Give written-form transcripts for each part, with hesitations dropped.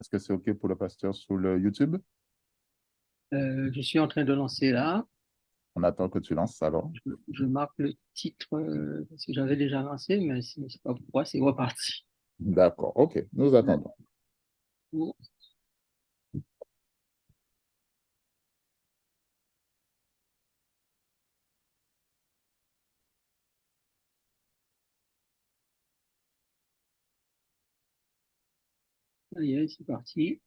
Est-ce que c'est OK pour le pasteur sur le YouTube? Je suis en train de lancer là. On attend que tu lances alors. Je marque le titre parce que j'avais déjà lancé, mais je ne sais pas pourquoi, c'est reparti. D'accord, OK, nous attendons. Bon, ça y est, c'est parti.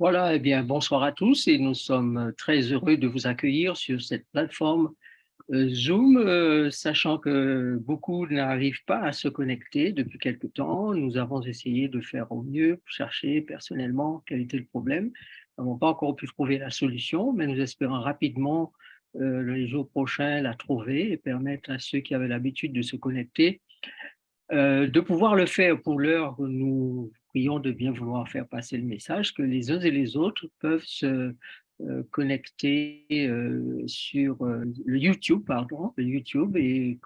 Voilà, eh bien, bonsoir à tous et nous sommes très heureux de vous accueillir sur cette plateforme Zoom, sachant que beaucoup n'arrivent pas à se connecter depuis quelque temps. Nous avons essayé de faire au mieux pour chercher personnellement quel était le problème. Nous n'avons pas encore pu trouver la solution, mais nous espérons rapidement, les jours prochains, la trouver et permettre à ceux qui avaient l'habitude de se connecter de pouvoir le faire. Pour l'heure, nous prions de bien vouloir faire passer le message que les uns et les autres peuvent se connecter sur le YouTube, pardon, le YouTube et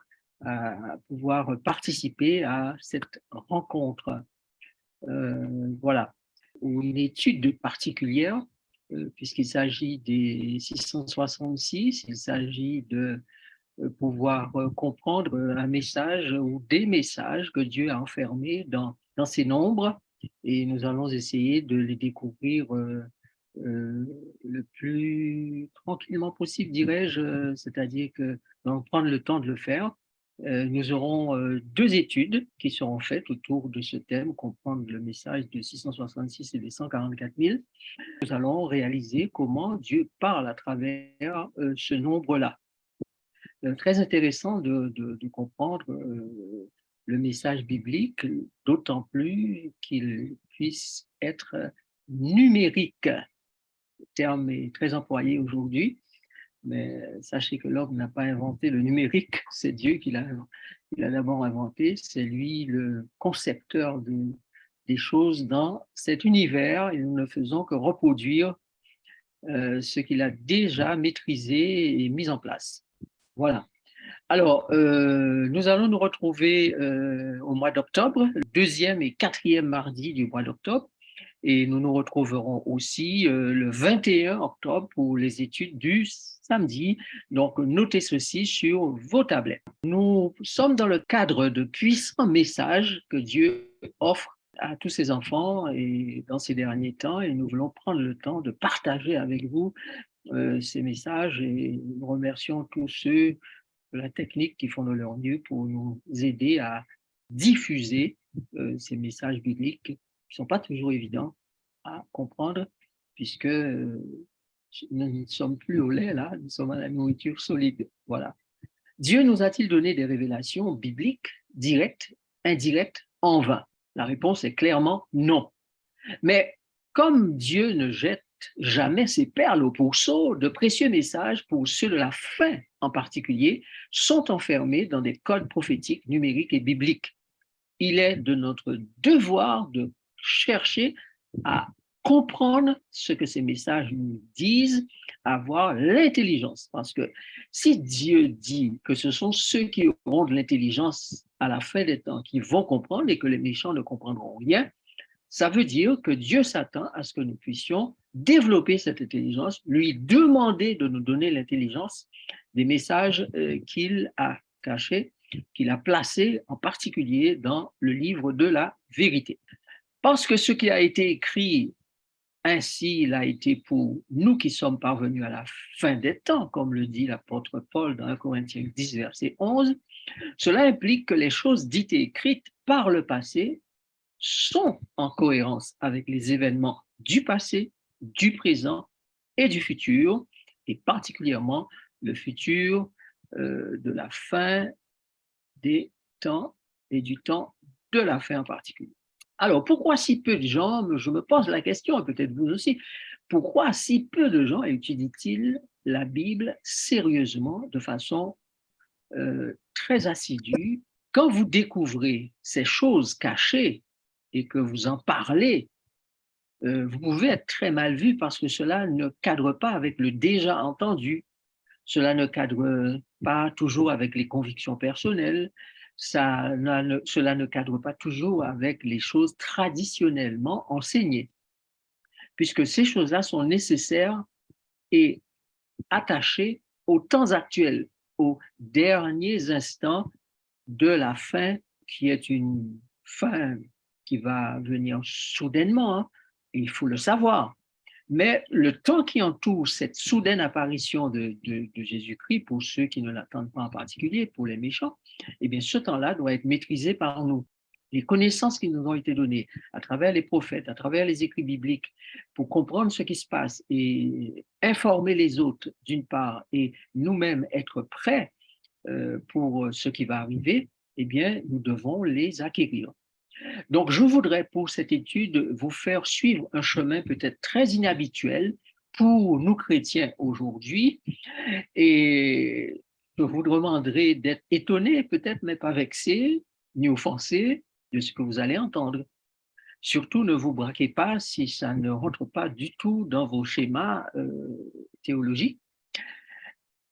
à pouvoir participer à cette rencontre. Voilà. Une étude particulière, puisqu'il s'agit des 666, il s'agit de pouvoir comprendre un message ou des messages que Dieu a enfermés dans ces nombres et nous allons essayer de les découvrir euh, le plus tranquillement possible, dirais-je, c'est-à-dire que nous allons prendre le temps de le faire. Nous aurons deux études qui seront faites autour de ce thème, comprendre le message de 666 et des 144 000. Nous allons réaliser comment Dieu parle à travers ce nombre-là. Très intéressant de comprendre le message biblique, d'autant plus qu'il puisse être numérique. Le terme est très employé aujourd'hui, mais sachez que l'homme n'a pas inventé le numérique, c'est Dieu qui l'a d'abord inventé, c'est lui le concepteur des choses dans cet univers et nous ne faisons que reproduire ce qu'il a déjà maîtrisé et mis en place. Voilà. Alors, nous allons nous retrouver au mois d'octobre, le deuxième et quatrième mardi du mois d'octobre, et nous nous retrouverons aussi le 21 octobre pour les études du samedi. Donc, notez ceci sur vos tablettes. Nous sommes dans le cadre de puissants messages que Dieu offre à tous ses enfants et dans ces derniers temps, et nous voulons prendre le temps de partager avec vous ces messages et nous remercions tous ceux de la technique qui font de leur mieux pour nous aider à diffuser ces messages bibliques qui ne sont pas toujours évidents à comprendre puisque nous ne sommes plus au lait là, nous sommes à la nourriture solide. Voilà. Dieu nous a-t-il donné des révélations bibliques directes, indirectes, en vain? La réponse est clairement non. Mais comme Dieu ne jette jamais ses perles au pourceau, de précieux messages pour ceux de la fin en particulier sont enfermés dans des codes prophétiques, numériques et bibliques. Il est de notre devoir de chercher à comprendre ce que ces messages nous disent, avoir l'intelligence. Parce que si Dieu dit que ce sont ceux qui auront de l'intelligence à la fin des temps qui vont comprendre et que les méchants ne comprendront rien, ça veut dire que Dieu s'attend à ce que nous puissions développer cette intelligence, lui demander de nous donner l'intelligence des messages qu'il a cachés, qu'il a placés en particulier dans le livre de la vérité. Parce que ce qui a été écrit ainsi, il a été pour nous qui sommes parvenus à la fin des temps, comme le dit l'apôtre Paul dans 1 Corinthiens 10, verset 11, cela implique que les choses dites et écrites par le passé sont en cohérence avec les événements du passé, du présent et du futur, et particulièrement le futur de la fin des temps et du temps de la fin en particulier. Alors, pourquoi si peu de gens, je me pose la question, et peut-être vous aussi, pourquoi si peu de gens étudient-ils la Bible sérieusement, de façon très assidue? Quand vous découvrez ces choses cachées et que vous en parlez, vous pouvez être très mal vu parce que cela ne cadre pas avec le déjà entendu, cela ne cadre pas toujours avec les convictions personnelles, cela ne cadre pas toujours avec les choses traditionnellement enseignées, puisque ces choses-là sont nécessaires et attachées aux temps actuels, aux derniers instants de la fin, qui est une fin qui va venir soudainement, hein, il faut le savoir. Mais le temps qui entoure cette soudaine apparition de Jésus-Christ, pour ceux qui ne l'attendent pas en particulier, pour les méchants, eh bien, ce temps-là doit être maîtrisé par nous. Les connaissances qui nous ont été données à travers les prophètes, à travers les écrits bibliques, pour comprendre ce qui se passe et informer les autres, d'une part, et nous-mêmes être prêts pour ce qui va arriver, eh bien, nous devons les acquérir. Donc, je voudrais pour cette étude vous faire suivre un chemin peut-être très inhabituel pour nous chrétiens aujourd'hui et je vous demanderai d'être étonnés, peut-être mais pas vexés ni offensés de ce que vous allez entendre. Surtout, ne vous braquez pas si ça ne rentre pas du tout dans vos schémas théologiques,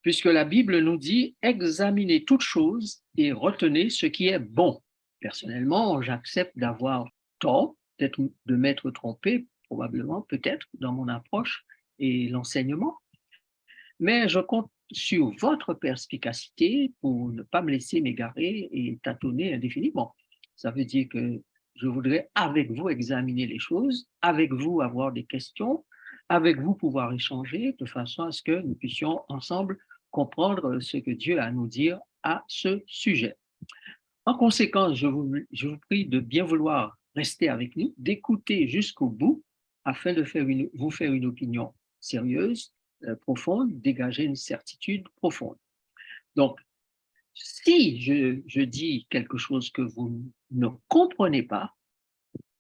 puisque la Bible nous dit « examinez toutes choses et retenez ce qui est bon ». Personnellement, j'accepte d'avoir tort, peut-être de m'être trompé, probablement, peut-être, dans mon approche et l'enseignement, mais je compte sur votre perspicacité pour ne pas me laisser m'égarer et tâtonner indéfiniment. Ça veut dire que je voudrais, avec vous, examiner les choses, avec vous, avoir des questions, avec vous, pouvoir échanger de façon à ce que nous puissions ensemble comprendre ce que Dieu a à nous dire à ce sujet. En conséquence, je vous prie de bien vouloir rester avec nous, d'écouter jusqu'au bout afin de vous faire une opinion sérieuse, profonde, dégager une certitude profonde. Donc, si je dis quelque chose que vous ne comprenez pas,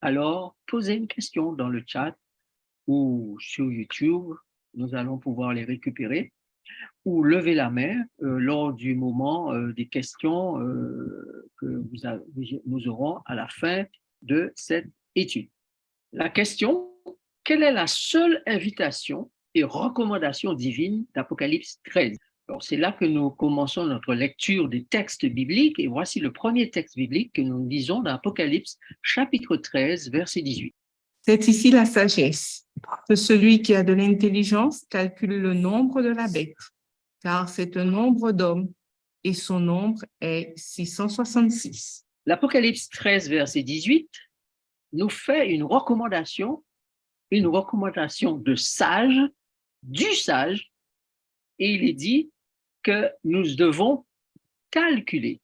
alors posez une question dans le chat ou sur YouTube, nous allons pouvoir les récupérer, ou lever la main lors du moment des questions que nous aurons à la fin de cette étude. La question, quelle est la seule invitation et recommandation divine d'Apocalypse 13? Alors, c'est là que nous commençons notre lecture des textes bibliques et voici le premier texte biblique que nous lisons dans Apocalypse chapitre 13, verset 18. C'est ici la sagesse, que celui qui a de l'intelligence calcule le nombre de la bête, car c'est un nombre d'hommes et son nombre est 666. L'Apocalypse 13, verset 18 nous fait une recommandation de sage, du sage, et il est dit que nous devons calculer.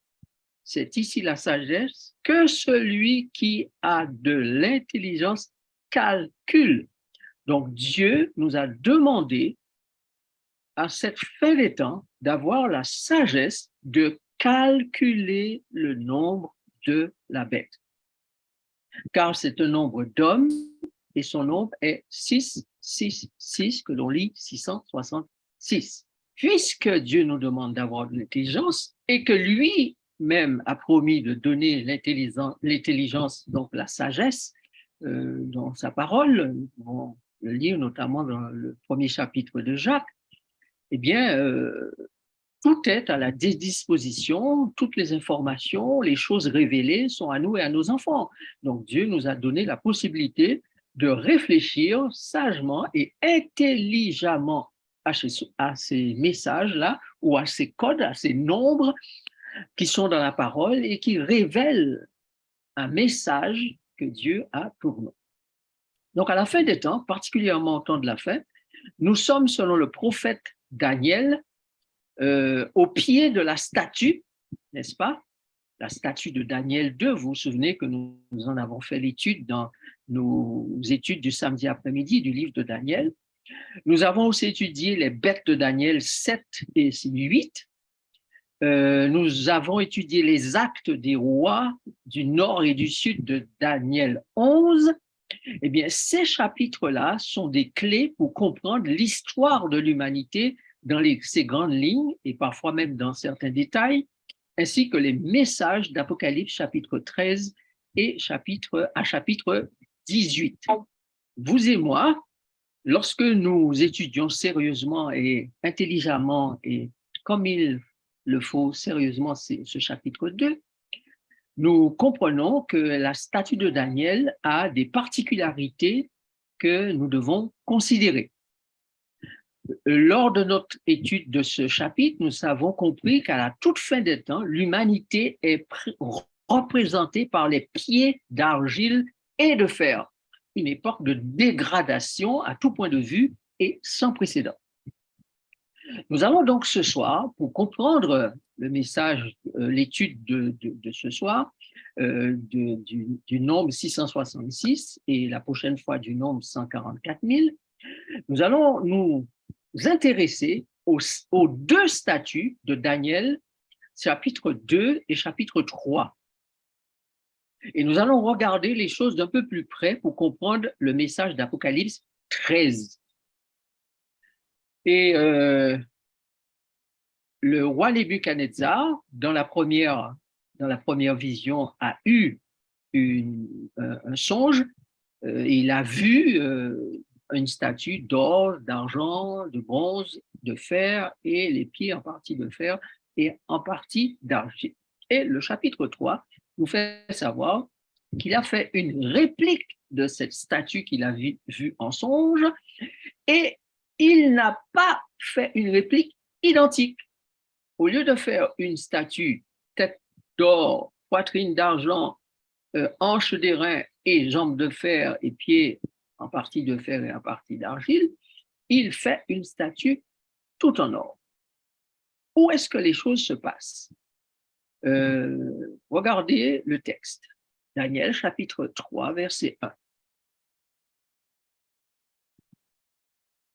C'est ici la sagesse, que celui qui a de l'intelligence calcule. Donc Dieu nous a demandé à cette fin des temps d'avoir la sagesse de calculer le nombre de la bête. Car c'est un nombre d'hommes et son nombre est 666, que l'on lit 666. Puisque Dieu nous demande d'avoir de l'intelligence et que lui-même a promis de donner l'intelligence, donc la sagesse, dans sa parole, on va le lire notamment dans le premier chapitre de Jacques, eh bien, tout est à la disposition, toutes les informations, les choses révélées sont à nous et à nos enfants. Donc Dieu nous a donné la possibilité de réfléchir sagement et intelligemment à ces messages-là ou à ces codes, à ces nombres qui sont dans la parole et qui révèlent un message que Dieu a pour nous. Donc à la fin des temps, particulièrement au temps de la fin, nous sommes selon le prophète Daniel au pied de la statue, n'est-ce pas? La statue de Daniel 2, vous vous souvenez que nous en avons fait l'étude dans nos études du samedi après-midi du livre de Daniel. Nous avons aussi étudié les bêtes de Daniel 7 et 8. Nous avons étudié les actes des rois du nord et du sud de Daniel 11. Eh bien, ces chapitres-là sont des clés pour comprendre l'histoire de l'humanité dans ces grandes lignes et parfois même dans certains détails, ainsi que les messages d'Apocalypse chapitre 13 et chapitre 18. Vous et moi, lorsque nous étudions sérieusement et intelligemment et comme il le faut sérieusement ce chapitre 2, nous comprenons que la statue de Daniel a des particularités que nous devons considérer. Lors de notre étude de ce chapitre, nous avons compris qu'à la toute fin des temps, l'humanité est représentée par les pieds d'argile et de fer, une époque de dégradation à tout point de vue et sans précédent. Nous allons donc ce soir, pour comprendre le message, l'étude de ce soir, du nombre 666 et la prochaine fois du nombre 144 000, nous allons nous intéresser aux deux statues de Daniel, chapitre 2 et chapitre 3. Et nous allons regarder les choses d'un peu plus près pour comprendre le message d'Apocalypse 13. Et le roi Nebuchadnezzar, dans la première vision, a eu un songe. Il a vu une statue d'or, d'argent, de bronze, de fer, et les pieds en partie de fer et en partie d'argile. Et le chapitre 3 nous fait savoir qu'il a fait une réplique de cette statue qu'il a vue en songe, et il n'a pas fait une réplique identique. Au lieu de faire une statue tête d'or, poitrine d'argent, hanches d'airain et jambes de fer et pieds en partie de fer et en partie d'argile, il fait une statue tout en or. Où est-ce que les choses se passent? Regardez le texte. Daniel, chapitre 3, verset 1.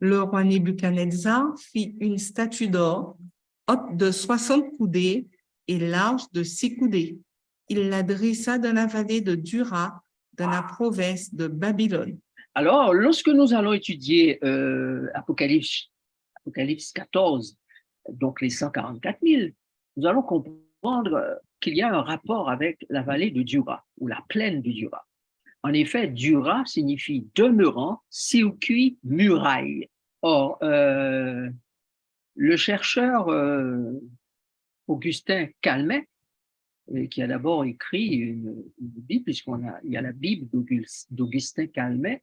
Le roi Nebuchadnezzar fit une statue d'or, haute de 60 coudées et large de 6 coudées. Il la dressa dans la vallée de Dura, dans la province de Babylone. Alors, lorsque nous allons étudier Apocalypse 14, donc les 144 000, nous allons comprendre qu'il y a un rapport avec la vallée de Dura, ou la plaine de Dura. En effet, dura signifie demeurant, circuit, muraille. Or, le chercheur Augustin Calmet, qui a d'abord écrit une Bible, il y a la Bible d'Augustin Calmet,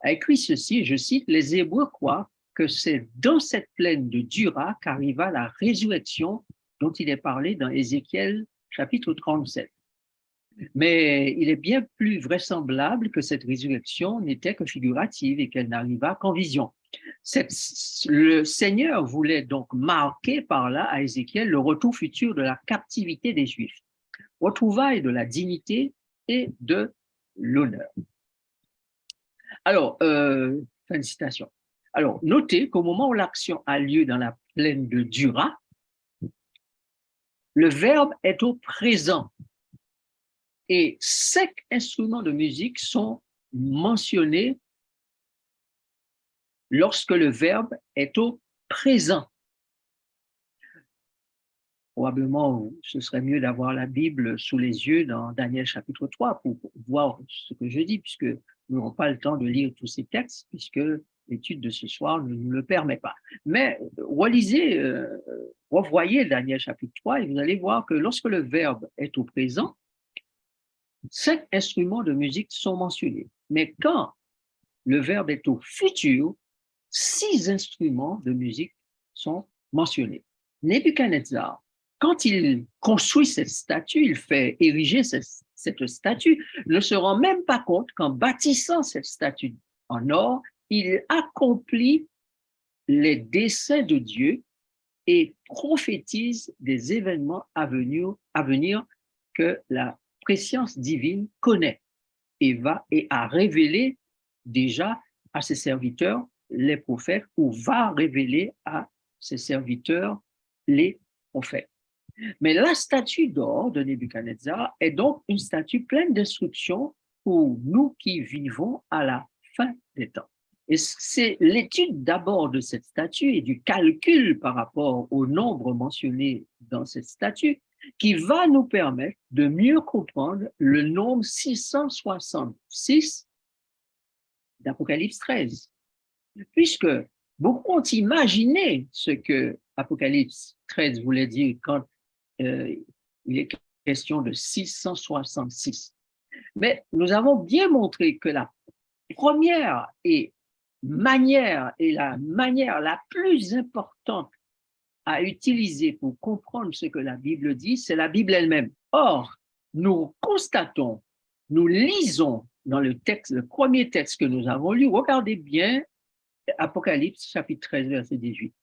a écrit ceci, et je cite, « Les Hébreux croient que c'est dans cette plaine de Dura qu'arriva la résurrection dont il est parlé dans Ézéchiel chapitre 37. Mais il est bien plus vraisemblable que cette résurrection n'était que figurative et qu'elle n'arriva qu'en vision. » Le Seigneur voulait donc marquer par là à Ézéchiel le retour futur de la captivité des Juifs, retrouvailles de la dignité et de l'honneur. Alors, fin de citation. Alors, notez qu'au moment où l'action a lieu dans la plaine de Dura, le verbe est au présent et 5 instruments de musique sont mentionnés lorsque le verbe est au présent. Probablement, ce serait mieux d'avoir la Bible sous les yeux dans Daniel chapitre 3 pour voir ce que je dis, puisque nous n'aurons pas le temps de lire tous ces textes, puisque l'étude de ce soir ne nous le permet pas. Mais relisez, revoyez Daniel chapitre 3 et vous allez voir que lorsque le verbe est au présent, 5 instruments de musique sont mentionnés. Mais quand le verbe est au futur, 6 instruments de musique sont mentionnés. Nebuchadnezzar, quand il construit cette statue, il fait ériger cette statue, ne se rend même pas compte qu'en bâtissant cette statue en or, il accomplit les desseins de Dieu et prophétise des événements à venir que la préscience divine connaît et a révélé déjà à ses serviteurs les prophètes, ou va révéler à ses serviteurs les prophètes. Mais la statue d'or de Nebuchadnezzar est donc une statue pleine d'instructions pour nous qui vivons à la fin des temps. Et c'est l'étude d'abord de cette statue et du calcul par rapport au nombre mentionné dans cette statue qui va nous permettre de mieux comprendre le nombre 666 d'Apocalypse 13. Puisque beaucoup ont imaginé ce que Apocalypse 13 voulait dire quand il est question de 666. Mais nous avons bien montré que la première manière la plus importante à utiliser pour comprendre ce que la Bible dit, c'est la Bible elle-même. Or, nous constatons, nous lisons dans le premier texte que nous avons lu, regardez bien Apocalypse chapitre 13, verset 18.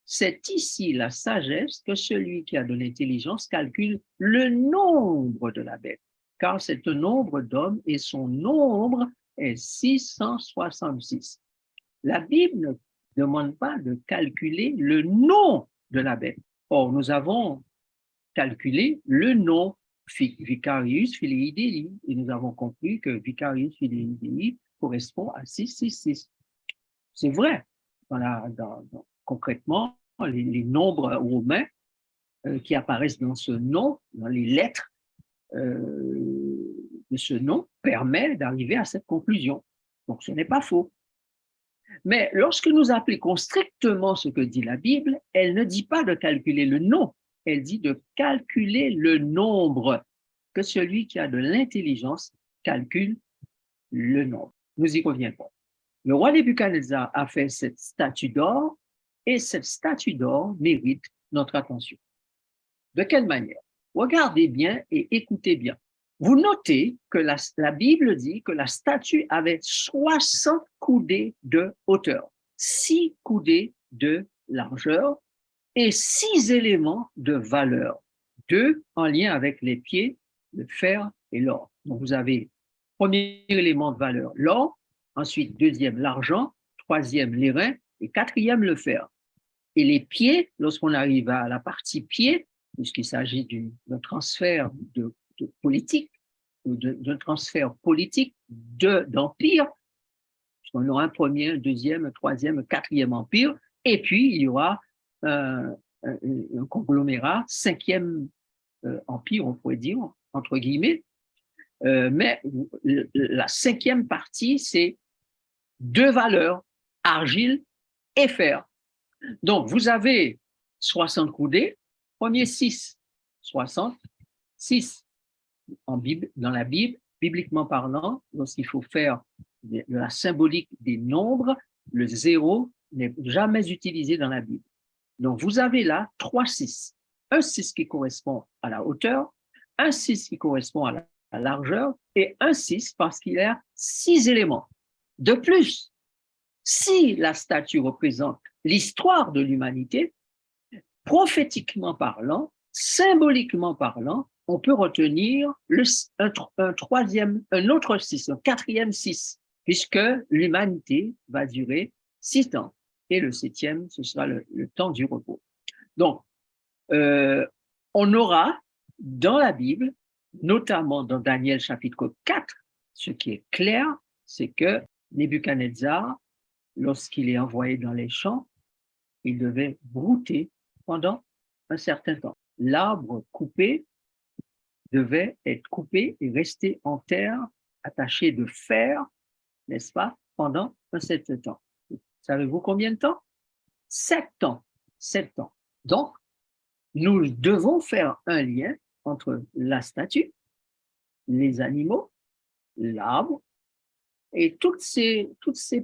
C'est ici la sagesse que celui qui a de l'intelligence calcule le nombre de la bête, car c'est un nombre d'hommes et son nombre est 666. La Bible ne demande pas de calculer le nom de la bête. Or, nous avons calculé le nom Vicarius Filii Dei et nous avons compris que Vicarius Filii Dei correspond à 666. C'est vrai. Concrètement, les nombres romains qui apparaissent dans ce nom, dans les lettres de ce nom, permettent d'arriver à cette conclusion. Donc, ce n'est pas faux. Mais lorsque nous appliquons strictement ce que dit la Bible, elle ne dit pas de calculer le nom, elle dit de calculer le nombre, que celui qui a de l'intelligence calcule le nombre. Nous y reviendrons. Le roi Nebuchadnezzar a fait cette statue d'or et cette statue d'or mérite notre attention. De quelle manière? Regardez bien et écoutez bien. Vous notez que la Bible dit que la statue avait 60 coudées de hauteur, 6 coudées de largeur et 6 éléments de valeur, 2 en lien avec les pieds, le fer et l'or. Donc vous avez premier élément de valeur, l'or, ensuite deuxième, l'argent, troisième, les reins et quatrième, le fer. Et les pieds, lorsqu'on arrive à la partie pied, puisqu'il s'agit d'un transfert de politique, d'un transfert politique d'empire, puisqu'on aura un premier, un deuxième, un troisième, un quatrième empire, et puis il y aura un conglomérat, 5e empire, on pourrait dire, entre guillemets, Mais la cinquième partie, c'est deux valeurs, argile et fer. Donc, vous avez 60 coudées, premier 6, 66 dans la Bible, bibliquement parlant, lorsqu'il faut faire de la symbolique des nombres, le 0 n'est jamais utilisé dans la Bible. Donc, vous avez là 3 6. Un 6 qui correspond à la hauteur, un 6 qui correspond à la largeur et un 6 parce qu'il y a 6 éléments. De plus, si la statue représente l'histoire de l'humanité, prophétiquement parlant, symboliquement parlant, on peut retenir un autre 6, un quatrième 6, puisque l'humanité va durer 6 ans. Et le 7e, ce sera le temps du repos. Donc, on aura dans la Bible, notamment dans Daniel chapitre 4, ce qui est clair, c'est que Nebuchadnezzar, lorsqu'il est envoyé dans les champs, il devait brouter pendant un certain temps. L'arbre coupé devait être coupé et rester en terre, attaché de fer, n'est-ce pas, pendant un certain temps. Savez-vous combien de temps? 7 ans. 7 ans. Donc, nous devons faire un lien entre la statue, les animaux, l'arbre, et toutes ces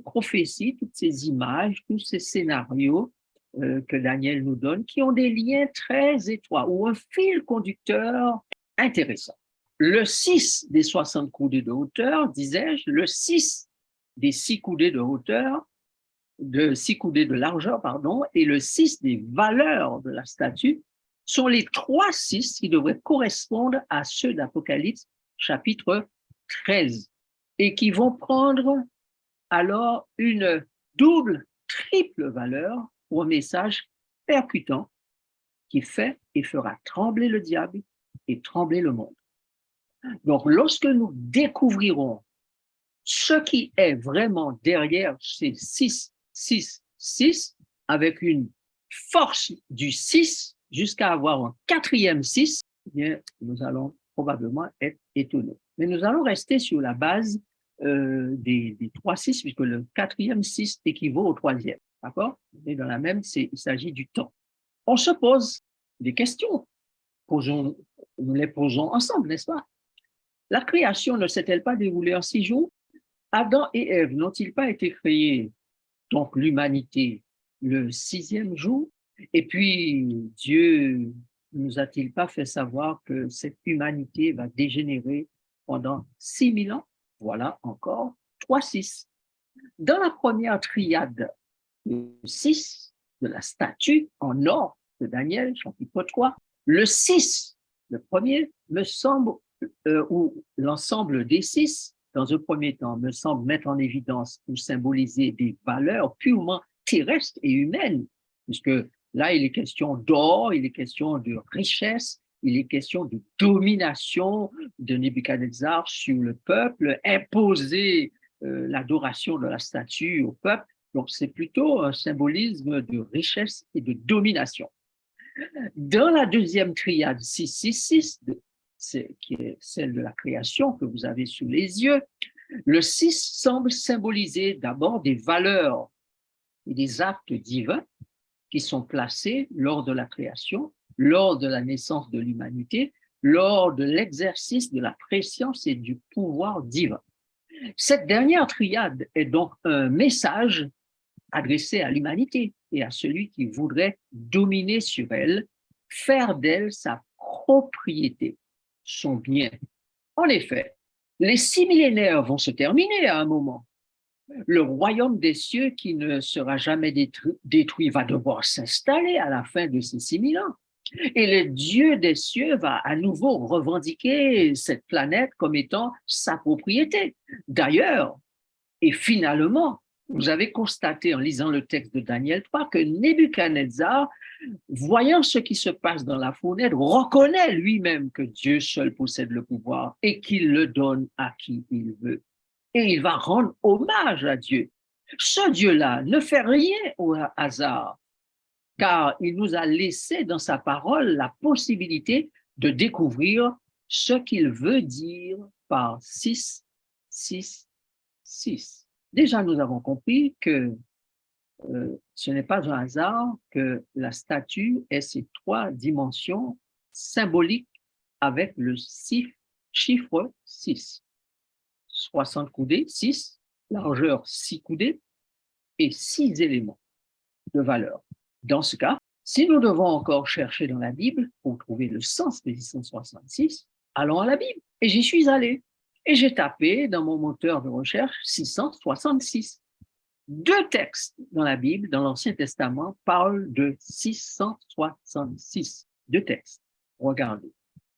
prophéties, toutes ces images, tous ces scénarios que Daniel nous donne, qui ont des liens très étroits ou un fil conducteur intéressant. Le 6 des 60 coudées de hauteur, disais-je, le 6 des 6 coudées de hauteur, de 6 coudées de largeur, pardon, et le 6 des valeurs de la statue sont les 3 6 qui devraient correspondre à ceux d'Apocalypse chapitre 13 et qui vont prendre alors une double, triple valeur pour un message percutant qui fait et fera trembler le diable et trembler le monde. Donc, lorsque nous découvrirons ce qui est vraiment derrière ces 6, 6, 6, avec une force du 6 jusqu'à avoir un quatrième 6, eh bien, nous allons probablement être étonnés. Mais nous allons rester sur la base des 3 6, puisque le quatrième 6 équivaut au troisième. D'accord? Et dans la même, il s'agit du temps. On se pose des questions. Nous les posons ensemble, n'est-ce pas? La création ne s'est-elle pas déroulée en 6 jours? Adam et Ève n'ont-ils pas été créés, donc l'humanité, le 6e jour? Et puis, Dieu ne nous a-t-il pas fait savoir que cette humanité va dégénérer pendant 6000 ans? Voilà encore 3 6. Dans la première triade, le 6 de la statue en or de Daniel, chapitre 3, le 6, le premier, me semble, ou l'ensemble des 6, dans un premier temps, me semble mettre en évidence ou symboliser des valeurs purement terrestres et humaines, puisque là, il est question d'or, il est question de richesse, il est question de domination de Nebuchadnezzar sur le peuple, imposer l'adoration de la statue au peuple. Donc, c'est plutôt un symbolisme de richesse et de domination. Dans la deuxième triade 666, qui est celle de la création que vous avez sous les yeux, le 6 semble symboliser d'abord des valeurs et des actes divins qui sont placés lors de la création, lors de la naissance de l'humanité, lors de l'exercice de la préscience et du pouvoir divin. Cette dernière triade est donc un message adressé à l'humanité et à celui qui voudrait dominer sur elle, faire d'elle sa propriété, son bien. En effet, les 6 millénaires vont se terminer à un moment. Le royaume des cieux qui ne sera jamais détruit va devoir s'installer à la fin de ces 6000 ans. Et le Dieu des cieux va à nouveau revendiquer cette planète comme étant sa propriété. D'ailleurs, et finalement, vous avez constaté en lisant le texte de Daniel 3 que Nebuchadnezzar, voyant ce qui se passe dans la fournaise, reconnaît lui-même que Dieu seul possède le pouvoir et qu'il le donne à qui il veut. Et il va rendre hommage à Dieu. Ce Dieu-là ne fait rien au hasard, car il nous a laissé dans sa parole la possibilité de découvrir ce qu'il veut dire par 6, 6, 6. Déjà, nous avons compris que ce n'est pas un hasard que la statue ait ces 3 dimensions symboliques avec le chiffre 6. 60 coudées, 6, largeur 6 coudées et 6 éléments de valeur. Dans ce cas, si nous devons encore chercher dans la Bible pour trouver le sens des 666, allons à la Bible. Et j'y suis allé. Et j'ai tapé dans mon moteur de recherche 666. 2 textes dans la Bible, dans l'Ancien Testament, parlent de 666. 2 textes. Regardez.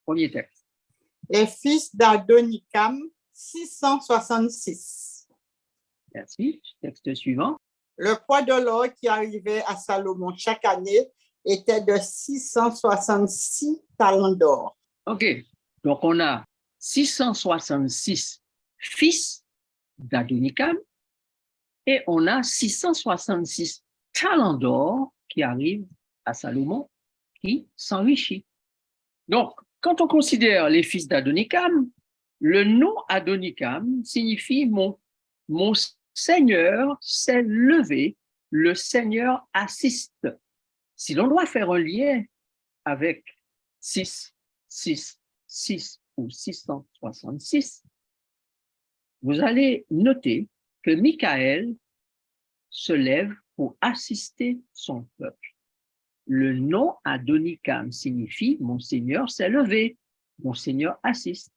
Premier texte. Les fils d'Adonikam, 666. Merci. Texte suivant. Le poids de l'or qui arrivait à Salomon chaque année était de 666 talents d'or. OK. Donc, on a 666 fils d'Adonikam et on a 666 talents d'or qui arrivent à Salomon qui s'enrichit. Donc, quand on considère les fils d'Adonikam, le nom Adonikam signifie mon Seigneur s'est levé, le Seigneur assiste. Si l'on doit faire un lien avec 6, 6, 6 ou 666, vous allez noter que Michael se lève pour assister son peuple. Le nom Adonikam signifie « Mon Seigneur s'est levé, mon Seigneur assiste ».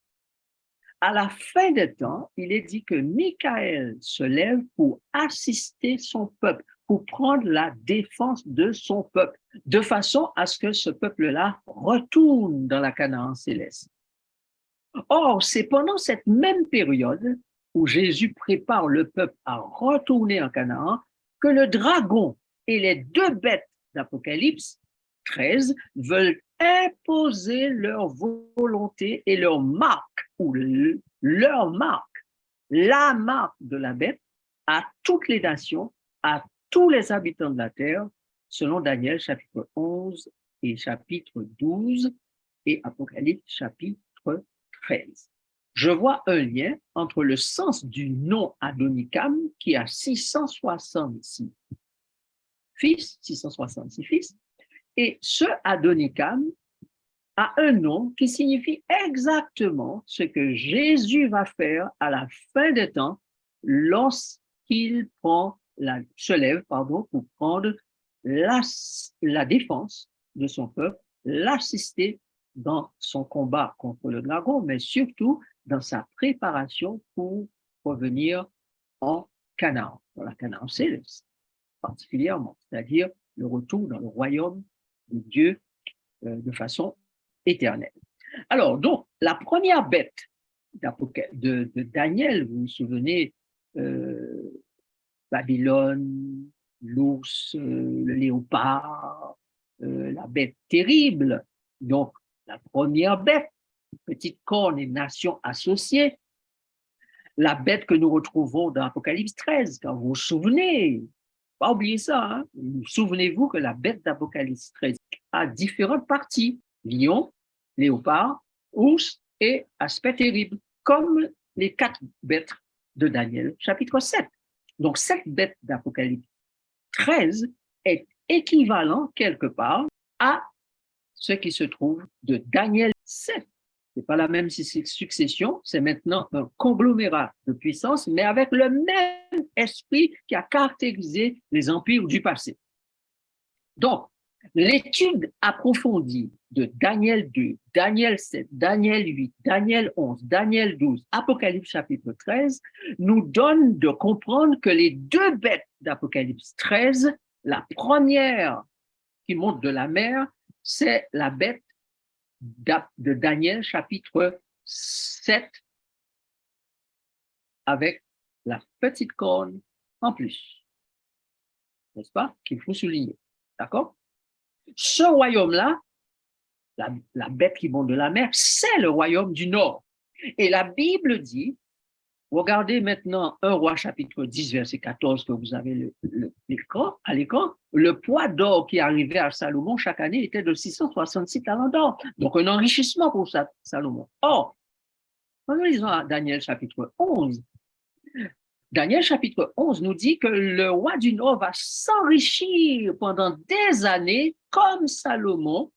À la fin des temps, il est dit que Michael se lève pour assister son peuple, pour prendre la défense de son peuple, de façon à ce que ce peuple-là retourne dans la Canaan céleste. Or, c'est pendant cette même période où Jésus prépare le peuple à retourner en Canaan que le dragon et les 2 bêtes d'Apocalypse 13 veulent imposer leur volonté et leur marque, ou leur marque, la marque de la bête à toutes les nations, à tous les habitants de la terre, selon Daniel chapitre 11 et chapitre 12 et Apocalypse chapitre 13. Je vois un lien entre le sens du nom Adonikam qui a 666 fils, et ce Adonikam a un nom qui signifie exactement ce que Jésus va faire à la fin des temps lorsqu'il se lève pour prendre la défense de son peuple, l'assister dans son combat contre le dragon, mais surtout dans sa préparation pour revenir en Canaan, dans la Canaan céleste particulièrement, c'est-à-dire le retour dans le royaume de Dieu de façon éternelle. Alors, donc, la première bête de Daniel, vous vous souvenez, Babylone, l'ours, le léopard, la bête terrible, donc la première bête, petite corne et nation associée, la bête que nous retrouvons dans Apocalypse 13, quand vous vous souvenez, pas oublier ça, hein? Souvenez-vous que la bête d'Apocalypse 13 a différentes parties, lion, léopard, ours et aspect terrible, comme les 4 bêtes de Daniel, chapitre 7. Donc, cette bête d'Apocalypse 13 est équivalent quelque part à ce qui se trouve de Daniel 7. Ce n'est pas la même succession, c'est maintenant un conglomérat de puissance, mais avec le même esprit qui a caractérisé les empires du passé. Donc, l'étude approfondie de Daniel 2, Daniel 7, Daniel 8, Daniel 11, Daniel 12, Apocalypse chapitre 13, nous donne de comprendre que les 2 bêtes d'Apocalypse 13, la première qui monte de la mer, c'est la bête de Daniel chapitre 7 avec la petite corne en plus. N'est-ce pas? Qu'il faut souligner. D'accord? Ce royaume-là, la bête qui monte de la mer, c'est le royaume du Nord. Et la Bible dit, regardez maintenant 1 Roi chapitre 10, verset 14, que vous avez à l'écran, le poids d'or qui arrivait à Salomon chaque année était de 666 talents d'or. Donc un enrichissement pour Salomon. Or, Nous lisons à Daniel chapitre 11. Daniel chapitre 11 nous dit que le roi du Nord va s'enrichir pendant des années comme Salomon,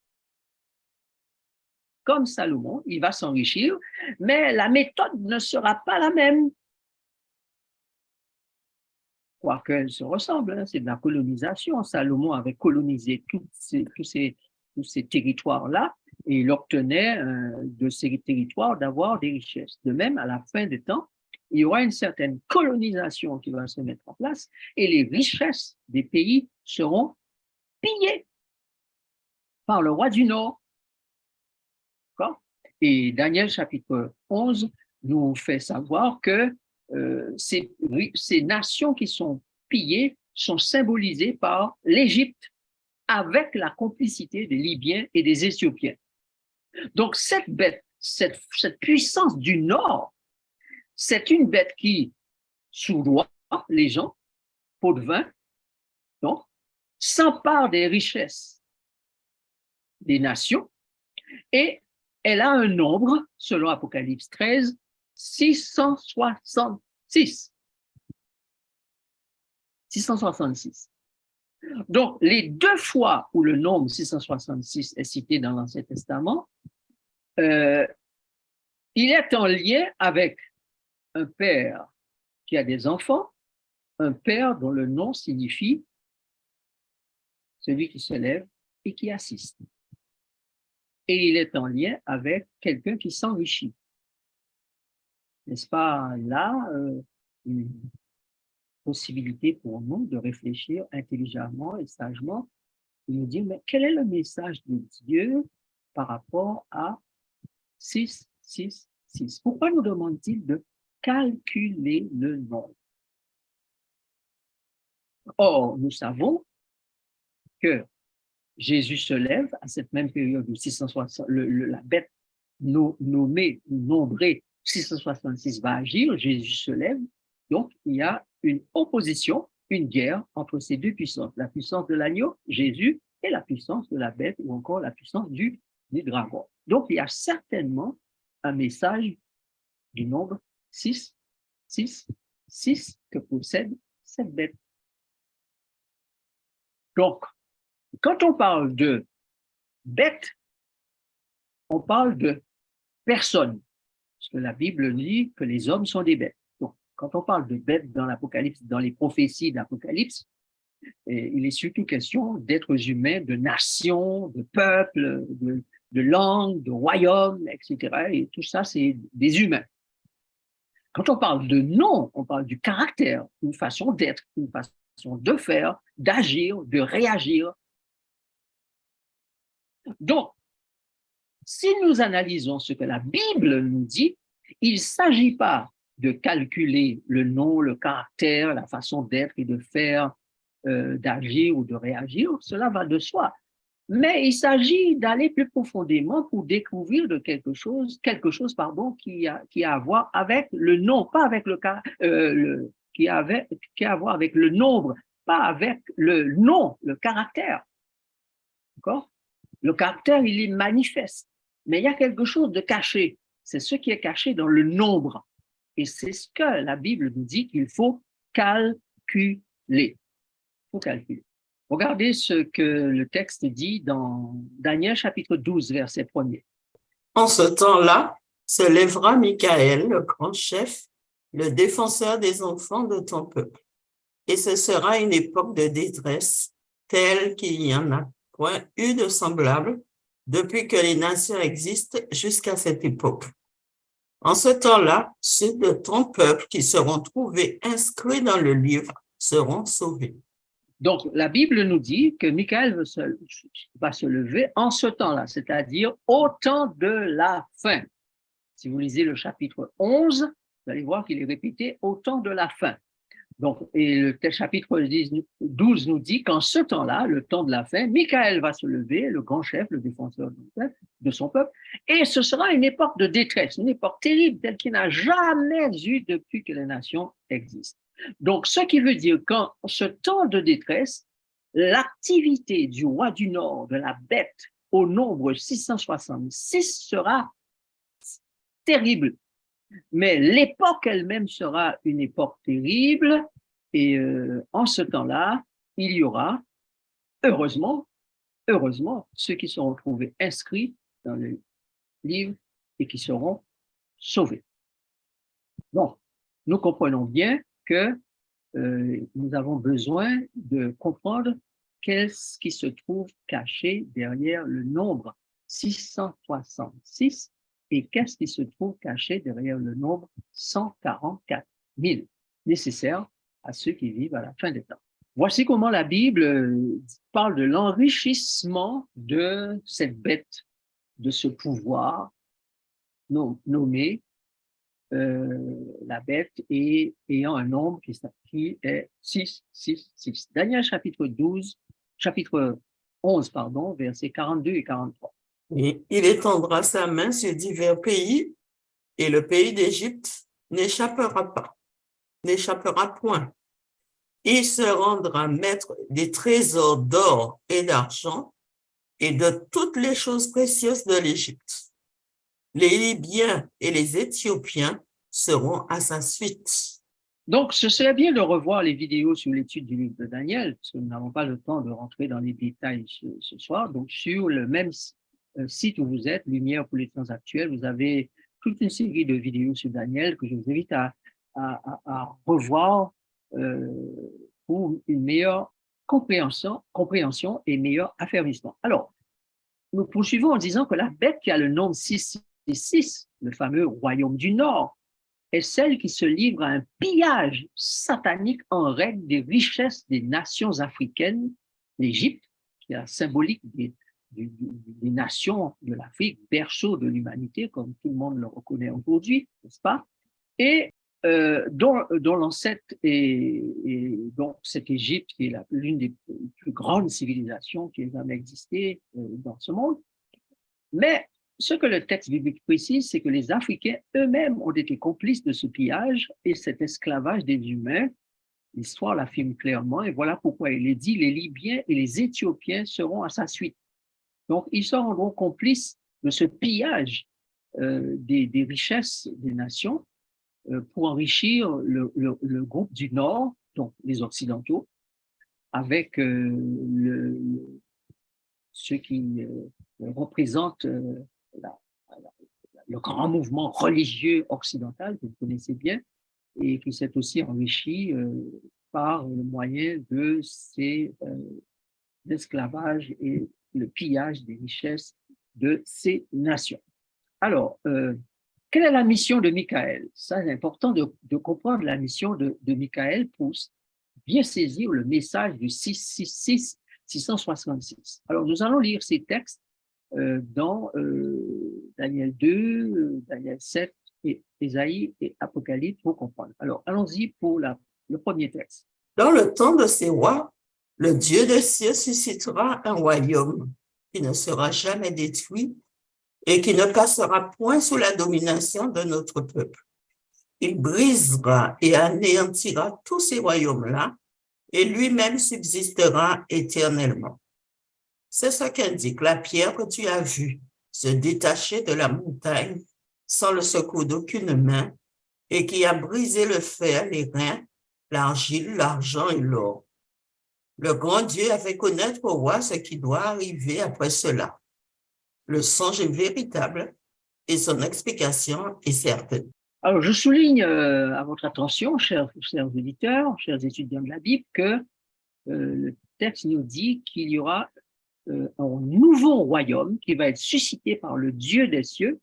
il va s'enrichir, mais la méthode ne sera pas la même. Quoique elles se ressemblent, hein, c'est de la colonisation. Salomon avait colonisé tous ces territoires-là et il obtenait de ces territoires d'avoir des richesses. De même, à la fin des temps, il y aura une certaine colonisation qui va se mettre en place et les richesses des pays seront pillées par le roi du Nord. Et Daniel chapitre 11 nous fait savoir que ces nations qui sont pillées sont symbolisées par l'Égypte avec la complicité des Libyens et des Éthiopiens. Donc cette bête, cette puissance du Nord, c'est une bête qui soudoie les gens, pot de vin, donc s'empare des richesses des nations et elle a un nombre, selon Apocalypse 13, 666. 666. Donc, les deux fois où le nombre 666 est cité dans l'Ancien Testament, il est en lien avec un père qui a des enfants, un père dont le nom signifie celui qui se lève et qui assiste. Et il est en lien avec quelqu'un qui s'enrichit. N'est-ce pas là une possibilité pour nous de réfléchir intelligemment et sagement et nous dire, mais quel est le message de Dieu par rapport à 666? Pourquoi nous demande-t-il de calculer le nombre? Or, nous savons que Jésus se lève à cette même période où 660, la bête nombrée 666 va agir, Jésus se lève. Donc, il y a une opposition, une guerre entre ces deux puissances, la puissance de l'agneau, Jésus, et la puissance de la bête ou encore la puissance du dragon. Donc, il y a certainement un message du nombre 6, 6, 6 que possède cette bête. Donc, quand on parle de bête, on parle de personne, parce que la Bible dit que les hommes sont des bêtes. Donc, quand on parle de bête dans l'Apocalypse, dans les prophéties d'Apocalypse, il est surtout question d'êtres humains, de nations, de peuples, de langues, de royaumes, etc. Et tout ça, c'est des humains. Quand on parle de nom, on parle du caractère, une façon d'être, une façon de faire, d'agir, de réagir. Donc, si nous analysons ce que la Bible nous dit, il ne s'agit pas de calculer le nom, le caractère, la façon d'être et de faire, d'agir ou de réagir, cela va de soi. Mais il s'agit d'aller plus profondément pour découvrir de quelque chose qui a à voir avec le nom, pas avec qui a à voir avec le nombre, pas avec le nom, le caractère. D'accord? Le caractère, il est manifeste, mais il y a quelque chose de caché. C'est ce qui est caché dans le nombre. Et c'est ce que la Bible nous dit qu'il faut calculer. Il faut calculer. Regardez ce que le texte dit dans Daniel chapitre 12, verset 1er. En ce temps-là, se lèvera Michaël, le grand chef, le défenseur des enfants de ton peuple. Et ce sera une époque de détresse telle qu'il n'y en a point eu de semblable depuis que les nations existent jusqu'à cette époque. En ce temps-là, ceux de ton peuple qui seront trouvés inscrits dans le livre seront sauvés. Donc, la Bible nous dit que Michaël va se lever en ce temps-là, c'est-à-dire au temps de la fin. Si vous lisez le chapitre 11, vous allez voir qu'il est répété au temps de la fin. Donc, et le chapitre 12 nous dit qu'en ce temps-là, le temps de la fin, Michaël va se lever, le grand chef, le défenseur de son peuple, et ce sera une époque de détresse, une époque terrible, telle qu'il n'a jamais eu depuis que les nations existent. Donc, ce qui veut dire qu'en ce temps de détresse, l'activité du roi du Nord, de la bête, au nombre 666 sera terrible. Mais l'époque elle-même sera une époque terrible et en ce temps-là, il y aura, heureusement, ceux qui seront trouvés inscrits dans le livre et qui seront sauvés. Donc, nous comprenons bien que nous avons besoin de comprendre qu'est-ce qui se trouve caché derrière le nombre 666 et qu'est-ce qui se trouve caché derrière le nombre 144 000, nécessaires à ceux qui vivent à la fin des temps. Voici comment la Bible parle de l'enrichissement de cette bête, de ce pouvoir nommé la bête et ayant un nombre qui est 666. Daniel chapitre 11, pardon, versets 42 et 43. Et il étendra sa main sur divers pays, et le pays d'Égypte n'échappera point. Il se rendra maître des trésors d'or et d'argent et de toutes les choses précieuses de l'Égypte. Les Libyens et les Éthiopiens seront à sa suite. Donc, ce serait bien de revoir les vidéos sur l'étude du livre de Daniel, parce que nous n'avons pas le temps de rentrer dans les détails ce soir. Donc, sur le même site où vous êtes, Lumière pour les temps actuels, vous avez toute une série de vidéos sur Daniel que je vous invite à revoir pour une meilleure compréhension et meilleur affermissement. Alors, nous poursuivons en disant que la bête qui a le nombre 666, le fameux royaume du Nord, est celle qui se livre à un pillage satanique en règle des richesses des nations africaines, l'Égypte, qui est la symbolique des nations de l'Afrique, berceau de l'humanité, comme tout le monde le reconnaît aujourd'hui, n'est-ce pas? Et dont l'ancêtre et donc cette Égypte qui est l'une des plus grandes civilisations qui ait jamais existé dans ce monde. Mais ce que le texte biblique précise, c'est que les Africains eux-mêmes ont été complices de ce pillage et cet esclavage des humains. L'histoire l'affirme clairement et voilà pourquoi il est dit les Libyens et les Éthiopiens seront à sa suite. Donc, ils seront donc complices de ce pillage des richesses des nations pour enrichir le groupe du Nord, donc les Occidentaux, avec ceux qui représentent le grand mouvement religieux occidental que vous connaissez bien et qui s'est aussi enrichi par le moyen de ces esclavages et le pillage des richesses de ces nations. Alors, quelle est la mission de Michaël? Ça, c'est important de comprendre la mission de Michaël pour bien saisir le message du 666. Alors, nous allons lire ces textes dans Daniel 2, Daniel 7, et Ésaïe et Apocalypse pour comprendre. Alors, allons-y pour le premier texte. Dans le temps de ces rois, le Dieu des cieux suscitera un royaume qui ne sera jamais détruit et qui ne passera point sous la domination de notre peuple. Il brisera et anéantira tous ces royaumes-là et lui-même subsistera éternellement. C'est ce qu'indique la pierre que tu as vue se détacher de la montagne sans le secours d'aucune main et qui a brisé le fer, les reins, l'argile, l'argent et l'or. Le grand Dieu a fait connaître au roi ce qui doit arriver après cela. Le songe est véritable et son explication est certaine. Alors, je souligne à votre attention, chers auditeurs, chers étudiants de la Bible, que le texte nous dit qu'il y aura un nouveau royaume qui va être suscité par le Dieu des cieux,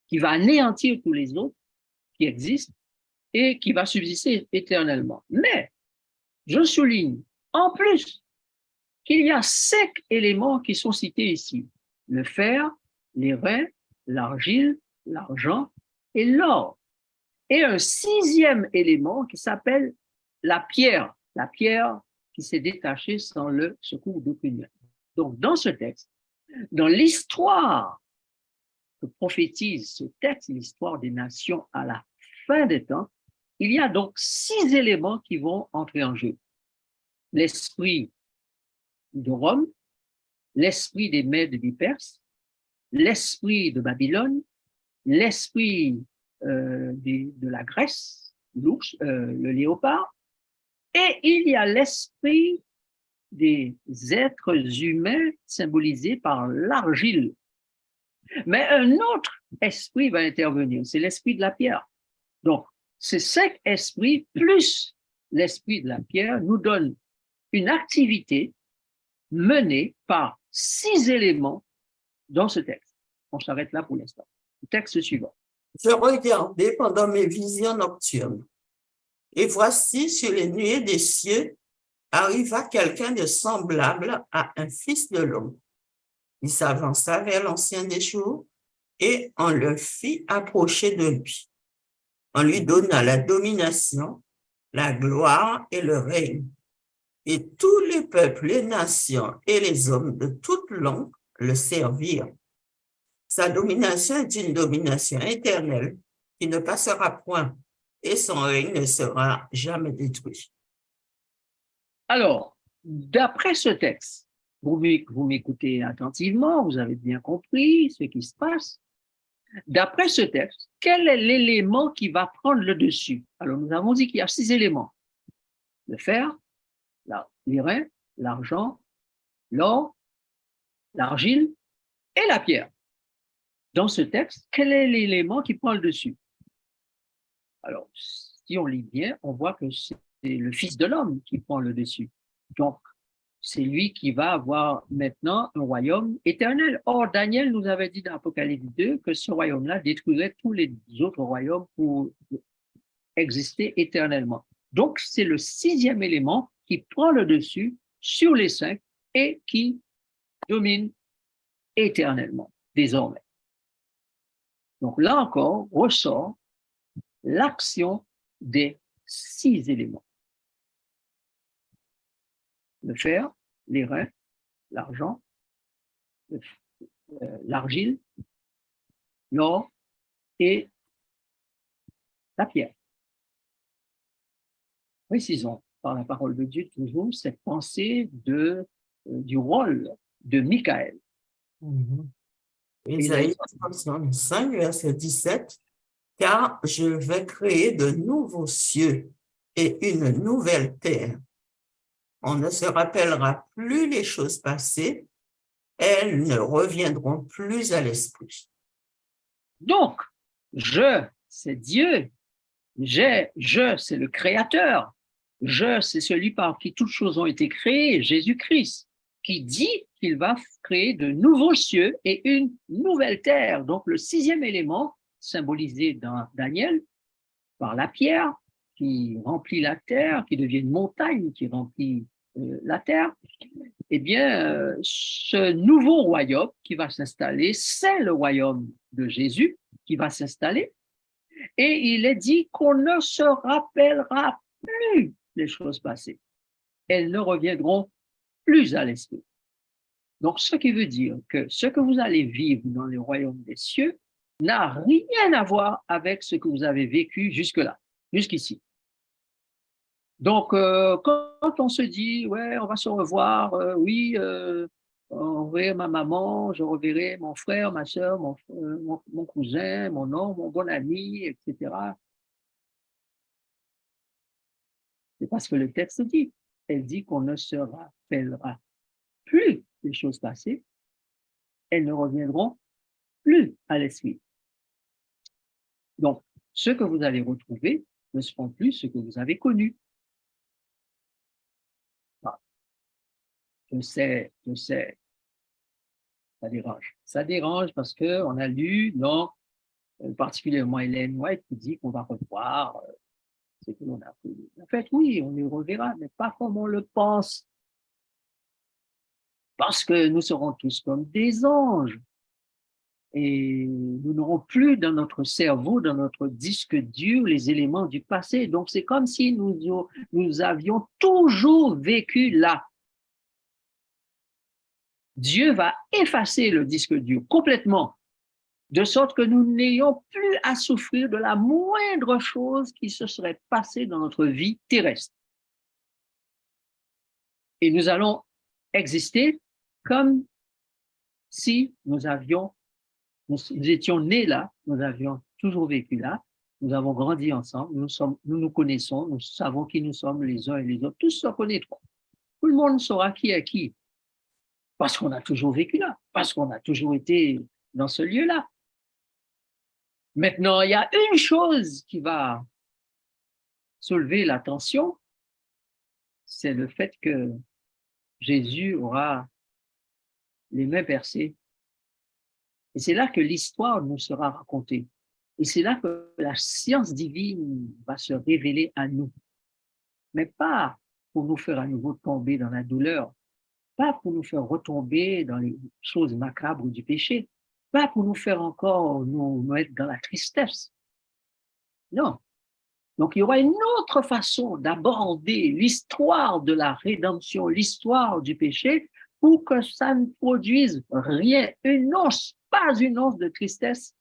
qui va anéantir tous les autres qui existent et qui va subsister éternellement. Mais, je souligne en plus qu'il y a 5 éléments qui sont cités ici. Le fer, les reins, l'argile, l'argent et l'or. Et un 6e élément qui s'appelle la pierre qui s'est détachée sans le secours d'aucune main. Donc, dans ce texte, dans l'histoire que prophétise ce texte, l'histoire des nations à la fin des temps, il y a donc 6 éléments qui vont entrer en jeu. L'esprit de Rome, l'esprit des Mèdes et des Perses, l'esprit de Babylone, l'esprit de la Grèce, l'ours, le léopard, et il y a l'esprit des êtres humains symbolisés par l'argile. Mais un autre esprit va intervenir, c'est l'esprit de la pierre. Donc, ces 5 esprits plus l'esprit de la pierre nous donnent une activité menée par 6 éléments dans ce texte. On s'arrête là pour l'instant. Le texte suivant. Je regardais pendant mes visions nocturnes, et voici sur les nuées des cieux arriva quelqu'un de semblable à un fils de l'homme. Il s'avança vers l'ancien des jours et on le fit approcher de lui. On lui donna la domination, la gloire et le règne. Et tous les peuples, les nations et les hommes de toute langue le servirent. Sa domination est une domination éternelle qui ne passera point et son règne ne sera jamais détruit. Alors, d'après ce texte, vous m'écoutez attentivement, vous avez bien compris ce qui se passe. D'après ce texte, quel est l'élément qui va prendre le dessus? Alors, nous avons dit qu'il y a 6 éléments. Le fer, l'airain, l'argent, l'or, l'argile et la pierre. Dans ce texte, quel est l'élément qui prend le dessus? Alors, si on lit bien, on voit que c'est le Fils de l'homme qui prend le dessus. Donc, c'est lui qui va avoir maintenant un royaume éternel. Or, Daniel nous avait dit dans Apocalypse 2 que ce royaume-là détruirait tous les autres royaumes pour exister éternellement. Donc, c'est le 6e élément qui prend le dessus sur les 5 et qui domine éternellement, désormais. Donc, là encore, ressort l'action des 6 éléments. Le fer, l'airain, l'argent, l'argile, l'or et la pierre. Précisons par la parole de Dieu toujours cette pensée du rôle de Michael. Isaïe 65, verset 17, « Car je vais créer de nouveaux cieux et une nouvelle terre. On ne se rappellera plus les choses passées, elles ne reviendront plus à l'esprit. » Donc, c'est Dieu. Je, c'est le Créateur. Je, c'est celui par qui toutes choses ont été créées, Jésus-Christ, qui dit qu'il va créer de nouveaux cieux et une nouvelle terre. Donc, le 6e élément, symbolisé dans Daniel par la pierre, qui remplit la terre, qui devient une montagne, qui remplit la terre, eh bien, ce nouveau royaume qui va s'installer, c'est le royaume de Jésus qui va s'installer. Et il est dit qu'on ne se rappellera plus les choses passées. Elles ne reviendront plus à l'esprit. Donc, ce qui veut dire que ce que vous allez vivre dans le royaume des cieux n'a rien à voir avec ce que vous avez vécu jusque-là, jusqu'ici. Donc, quand on se dit, ouais, on va se revoir, oui, on verra ma maman, je reverrai mon frère, ma soeur, mon cousin, mon oncle, mon bon ami, etc. C'est pas ce que le texte dit. Elle dit qu'on ne se rappellera plus des choses passées, elles ne reviendront plus à l'esprit. Donc, ce que vous allez retrouver ne seront plus ce que vous avez connu. Je sais, ça dérange. Ça dérange parce qu'on a lu, non, particulièrement Hélène White qui dit qu'on va revoir ce que l'on a connu. En fait, oui, on les reverra, mais pas comme on le pense. Parce que nous serons tous comme des anges. Et nous n'aurons plus dans notre cerveau, dans notre disque dur, les éléments du passé. Donc, c'est comme si nous avions toujours vécu là. Dieu va effacer le disque dur complètement, de sorte que nous n'ayons plus à souffrir de la moindre chose qui se serait passée dans notre vie terrestre. Et nous allons exister comme si nous étions nés là, nous avions toujours vécu là, Nous avons grandi ensemble, nous nous connaissons, nous savons qui nous sommes les uns et les autres, tous se connaîtront. Tout le monde saura qui est qui, parce qu'on a toujours vécu là, parce qu'on a toujours été dans ce lieu-là. Maintenant, il y a une chose qui va soulever l'attention, c'est le fait que Jésus aura les mains percées. Et c'est là que l'histoire nous sera racontée. Et c'est là que la science divine va se révéler à nous. Mais pas pour nous faire à nouveau tomber dans la douleur, pas pour nous faire retomber dans les choses macabres du péché, pas pour nous faire encore nous mettre dans la tristesse. Non. Donc, il y aura une autre façon d'aborder l'histoire de la rédemption, l'histoire du péché, pour que ça ne produise rien, une once, pas une once de tristesse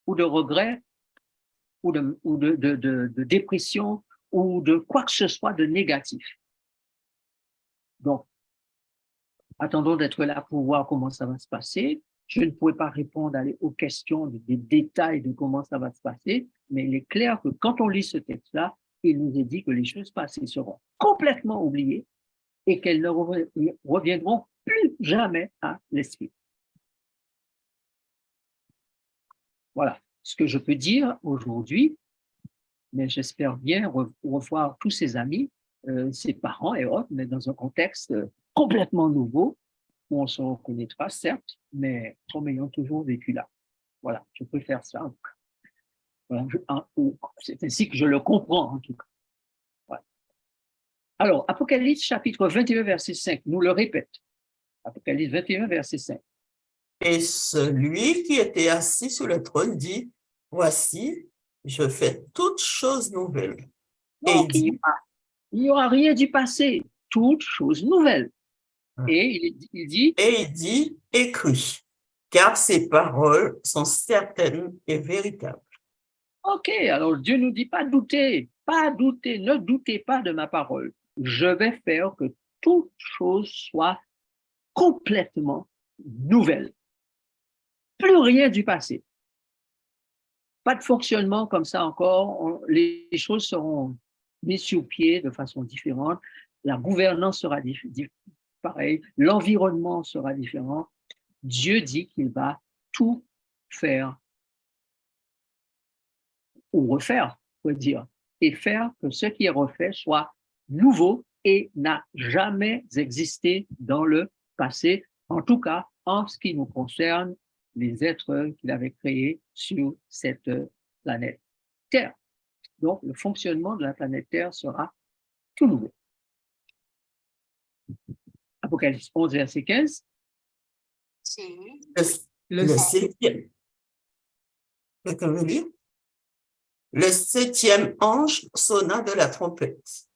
ou de regret ou de dépression ou de quoi que ce soit de négatif. Donc, attendons d'être là pour voir comment ça va se passer. Je ne pourrais pas répondre aux questions des détails de comment ça va se passer, mais il est clair que quand on lit ce texte-là, il nous est dit que les choses passées seront complètement oubliées et qu'elles ne reviendront plus jamais à l'esprit. Voilà ce que je peux dire aujourd'hui, mais j'espère bien revoir tous ces amis, ses parents et autres, mais dans un contexte complètement nouveau, où on se reconnaîtra, certes, mais comme ayant toujours vécu là. Voilà, je peux faire ça. Voilà, c'est ainsi que je le comprends, en tout cas. Voilà. Alors, Apocalypse chapitre 21, verset 5, nous le répète. Apocalypse 21, verset 5. Et celui qui était assis sur le trône dit, voici, je fais toutes choses nouvelles. Donc, il n'y aura rien du passé, toutes choses nouvelles. Et il dit, écris, car ces paroles sont certaines et véritables. OK, alors Dieu nous dit pas douter, ne doutez pas de ma parole. Je vais faire que toute chose soit complètement nouvelle. Plus rien du passé. Pas de fonctionnement comme ça encore. Les choses seront mises sur pied de façon différente. La gouvernance sera pareille. L'environnement sera différent. Dieu dit qu'il va tout faire ou refaire, on peut dire, et faire que ce qui est refait soit nouveau et n'a jamais existé dans le passé, en tout cas en ce qui nous concerne, les êtres qu'il avait créés sur cette planète Terre. Donc, le fonctionnement de la planète Terre sera tout nouveau. Apocalypse 11, verset 15. Le septième. Le septième ange sonna de la trompette,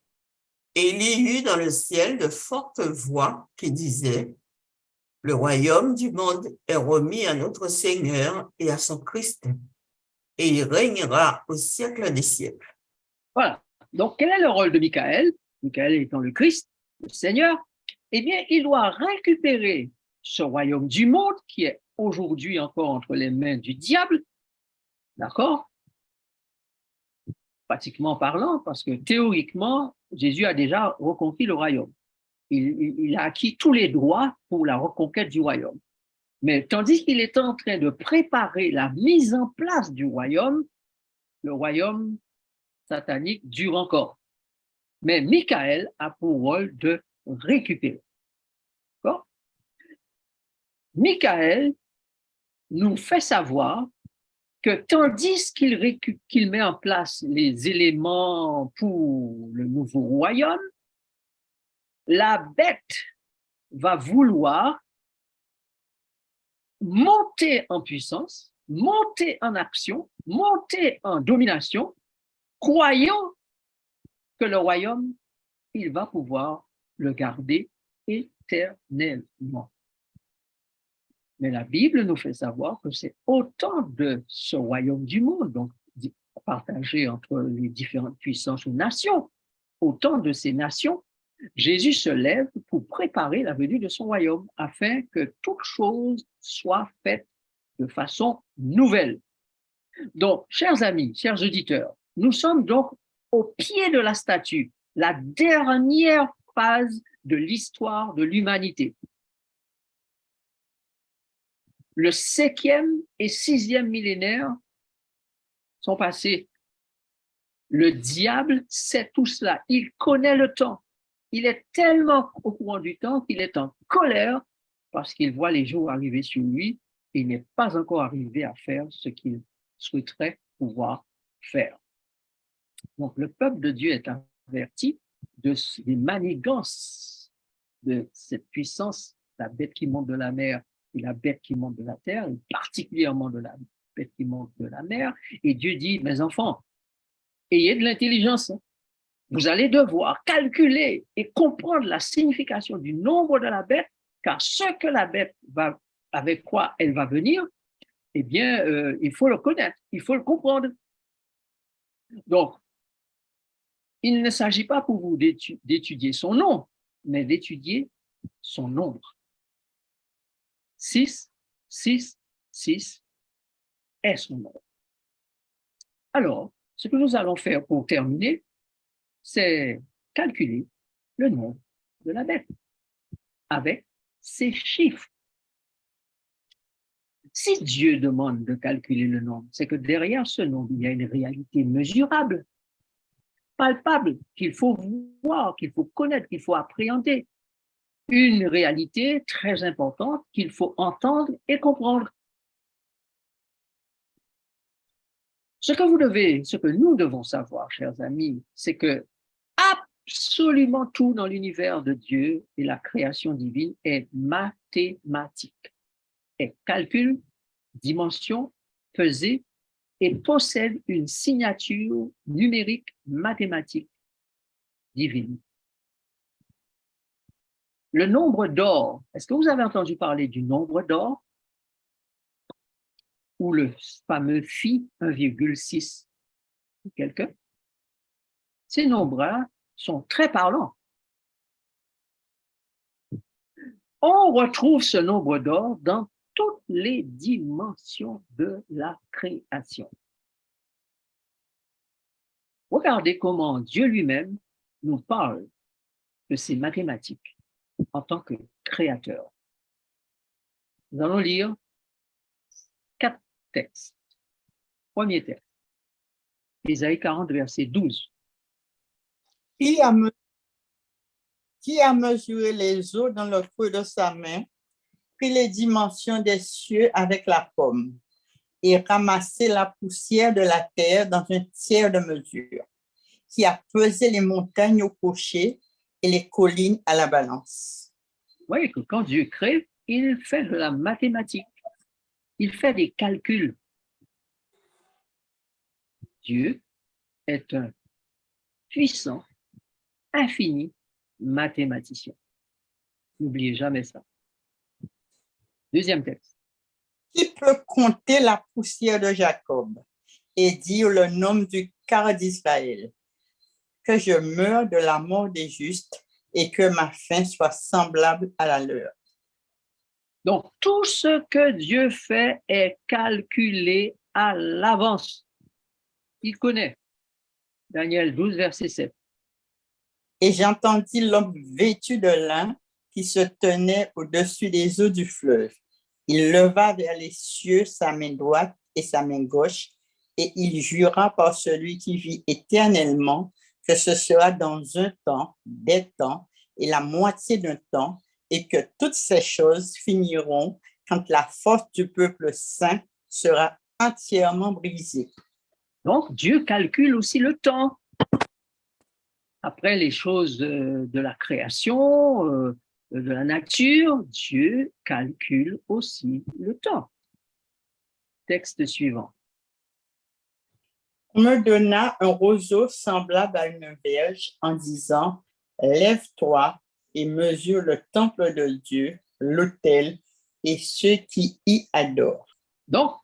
et il y eut dans le ciel de fortes voix qui disaient, le royaume du monde est remis à notre Seigneur et à son Christ, et il régnera au siècle des siècles. Voilà. Donc, quel est le rôle de Michael? Michael étant le Christ, le Seigneur. Eh bien, il doit récupérer ce royaume du monde qui est aujourd'hui encore entre les mains du diable, d'accord? Pratiquement parlant, parce que théoriquement, Jésus a déjà reconquis le royaume. Il a acquis tous les droits pour la reconquête du royaume. Mais tandis qu'il est en train de préparer la mise en place du royaume, le royaume satanique dure encore. Mais Michael a pour rôle de récupérer. D'accord? Michael nous fait savoir que tandis qu'il met en place les éléments pour le nouveau royaume, la bête va vouloir monter en puissance, monter en action, monter en domination, croyant que le royaume, il va pouvoir le garder éternellement. Mais la Bible nous fait savoir que c'est autant de ce royaume du monde, donc partagé entre les différentes puissances ou nations, autant de ces nations, Jésus se lève pour préparer la venue de son royaume afin que toute chose soit faite de façon nouvelle. Donc, chers amis, chers auditeurs, nous sommes donc au pied de la statue, la dernière phase de l'histoire de l'humanité. Le 5e et 6e millénaire sont passés. Le diable sait tout cela. Il connaît le temps. Il est tellement au courant du temps qu'il est en colère parce qu'il voit les jours arriver sur lui et il n'est pas encore arrivé à faire ce qu'il souhaiterait pouvoir faire. Donc, le peuple de Dieu est averti des manigances de cette puissance, la bête qui monte de la mer et la bête qui monte de la terre, et particulièrement de la bête qui monte de la mer. Et Dieu dit, mes enfants, ayez de l'intelligence. Vous allez devoir calculer et comprendre la signification du nombre de la bête, car ce que la bête va, avec quoi elle va venir, eh bien, il faut le connaître, il faut le comprendre. Donc, il ne s'agit pas pour vous d'étudier son nom, mais d'étudier son nombre. 6, 6, 6 est son nombre. Alors, ce que nous allons faire pour terminer, c'est calculer le nombre de la bête avec ces chiffres. Si Dieu demande de calculer le nombre, c'est que derrière ce nombre, il y a une réalité mesurable, palpable, qu'il faut voir, qu'il faut connaître, qu'il faut appréhender. Une réalité très importante qu'il faut entendre et comprendre. Ce que nous devons savoir, chers amis, c'est que absolument tout dans l'univers de Dieu et la création divine est mathématique, est calcul, dimension, pesée et possède une signature numérique mathématique divine. Le nombre d'or, est-ce que vous avez entendu parler du nombre d'or ou le fameux phi 1,6 quelqu'un? Ces nombres-là sont très parlants. On retrouve ce nombre d'or dans toutes les dimensions de la création. Regardez comment Dieu lui-même nous parle de ces mathématiques en tant que créateur. Nous allons lire 4 textes. Premier texte, Ésaïe 40, verset 12. Qui a mesuré les eaux dans le creux de sa main, pris les dimensions des cieux avec la pomme, et ramassé la poussière de la terre dans un tiers de mesure, qui a pesé les montagnes au cocher et les collines à la balance. Vous voyez que quand Dieu crée, il fait de la mathématique, il fait des calculs. Dieu est un puissant, infini mathématicien. N'oubliez jamais ça. Deuxième texte. Qui peut compter la poussière de Jacob et dire le nom du quart d'Israël? Que je meure de la mort des justes et que ma fin soit semblable à la leur. Donc, tout ce que Dieu fait est calculé à l'avance. Il connaît. Daniel 12, verset 7. Et j'entendis l'homme vêtu de lin qui se tenait au-dessus des eaux du fleuve. Il leva vers les cieux sa main droite et sa main gauche, et il jura par celui qui vit éternellement que ce sera dans un temps, des temps, et la moitié d'un temps, et que toutes ces choses finiront quand la force du peuple saint sera entièrement brisée. Donc, Dieu calcule aussi le temps. Après les choses de la création, de la nature, Dieu calcule aussi le temps. Texte suivant. On me donna un roseau semblable à une verge en disant, lève-toi et mesure le temple de Dieu, l'autel et ceux qui y adorent. Donc,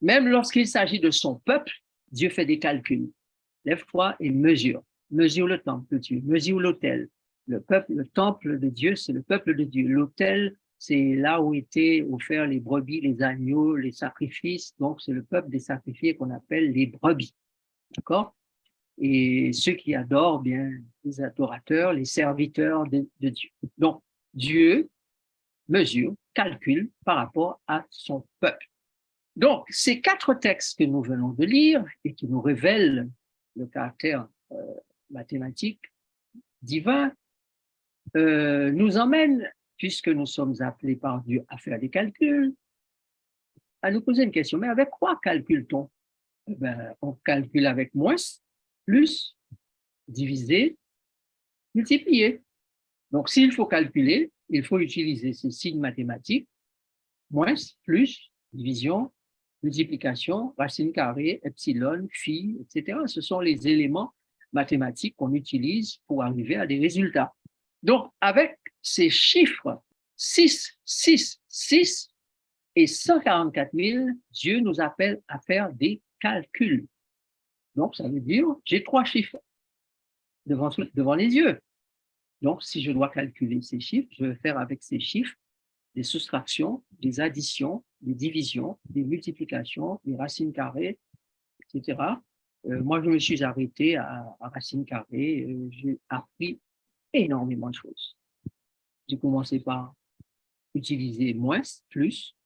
même lorsqu'il s'agit de son peuple, Dieu fait des calculs. Lève-toi et mesure. Mesure le temple de Dieu, mesure l'autel. Le peuple, le temple de Dieu, c'est le peuple de Dieu. L'autel, c'est là où étaient offerts les brebis, les agneaux, les sacrifices. Donc, c'est le peuple des sacrifiés qu'on appelle les brebis. D'accord? Et ceux qui adorent, bien, les adorateurs, les serviteurs de Dieu. Donc, Dieu mesure, calcule par rapport à son peuple. Donc, ces 4 textes que nous venons de lire et qui nous révèlent le caractère mathématique divin nous emmènent, puisque nous sommes appelés par Dieu à faire des calculs, à nous poser une question. Mais avec quoi calcule-t-on? On calcule avec moins, plus, diviser, multiplier. Donc, s'il faut calculer, il faut utiliser ces signes mathématiques, moins, plus, division, multiplication, racine carrée, epsilon, phi, etc. Ce sont les éléments mathématiques qu'on utilise pour arriver à des résultats. Donc, avec ces chiffres 6, 6, 6 et 144 000, Dieu nous appelle à faire des calculs. Donc, ça veut dire, j'ai 3 chiffres devant les yeux. Donc, si je dois calculer ces chiffres, je vais faire avec ces chiffres des soustractions, des additions, des divisions, des multiplications, des racines carrées, etc. Moi, je me suis arrêté à racines carrées. J'ai appris énormément de choses. J'ai commencé par utiliser moins, plus,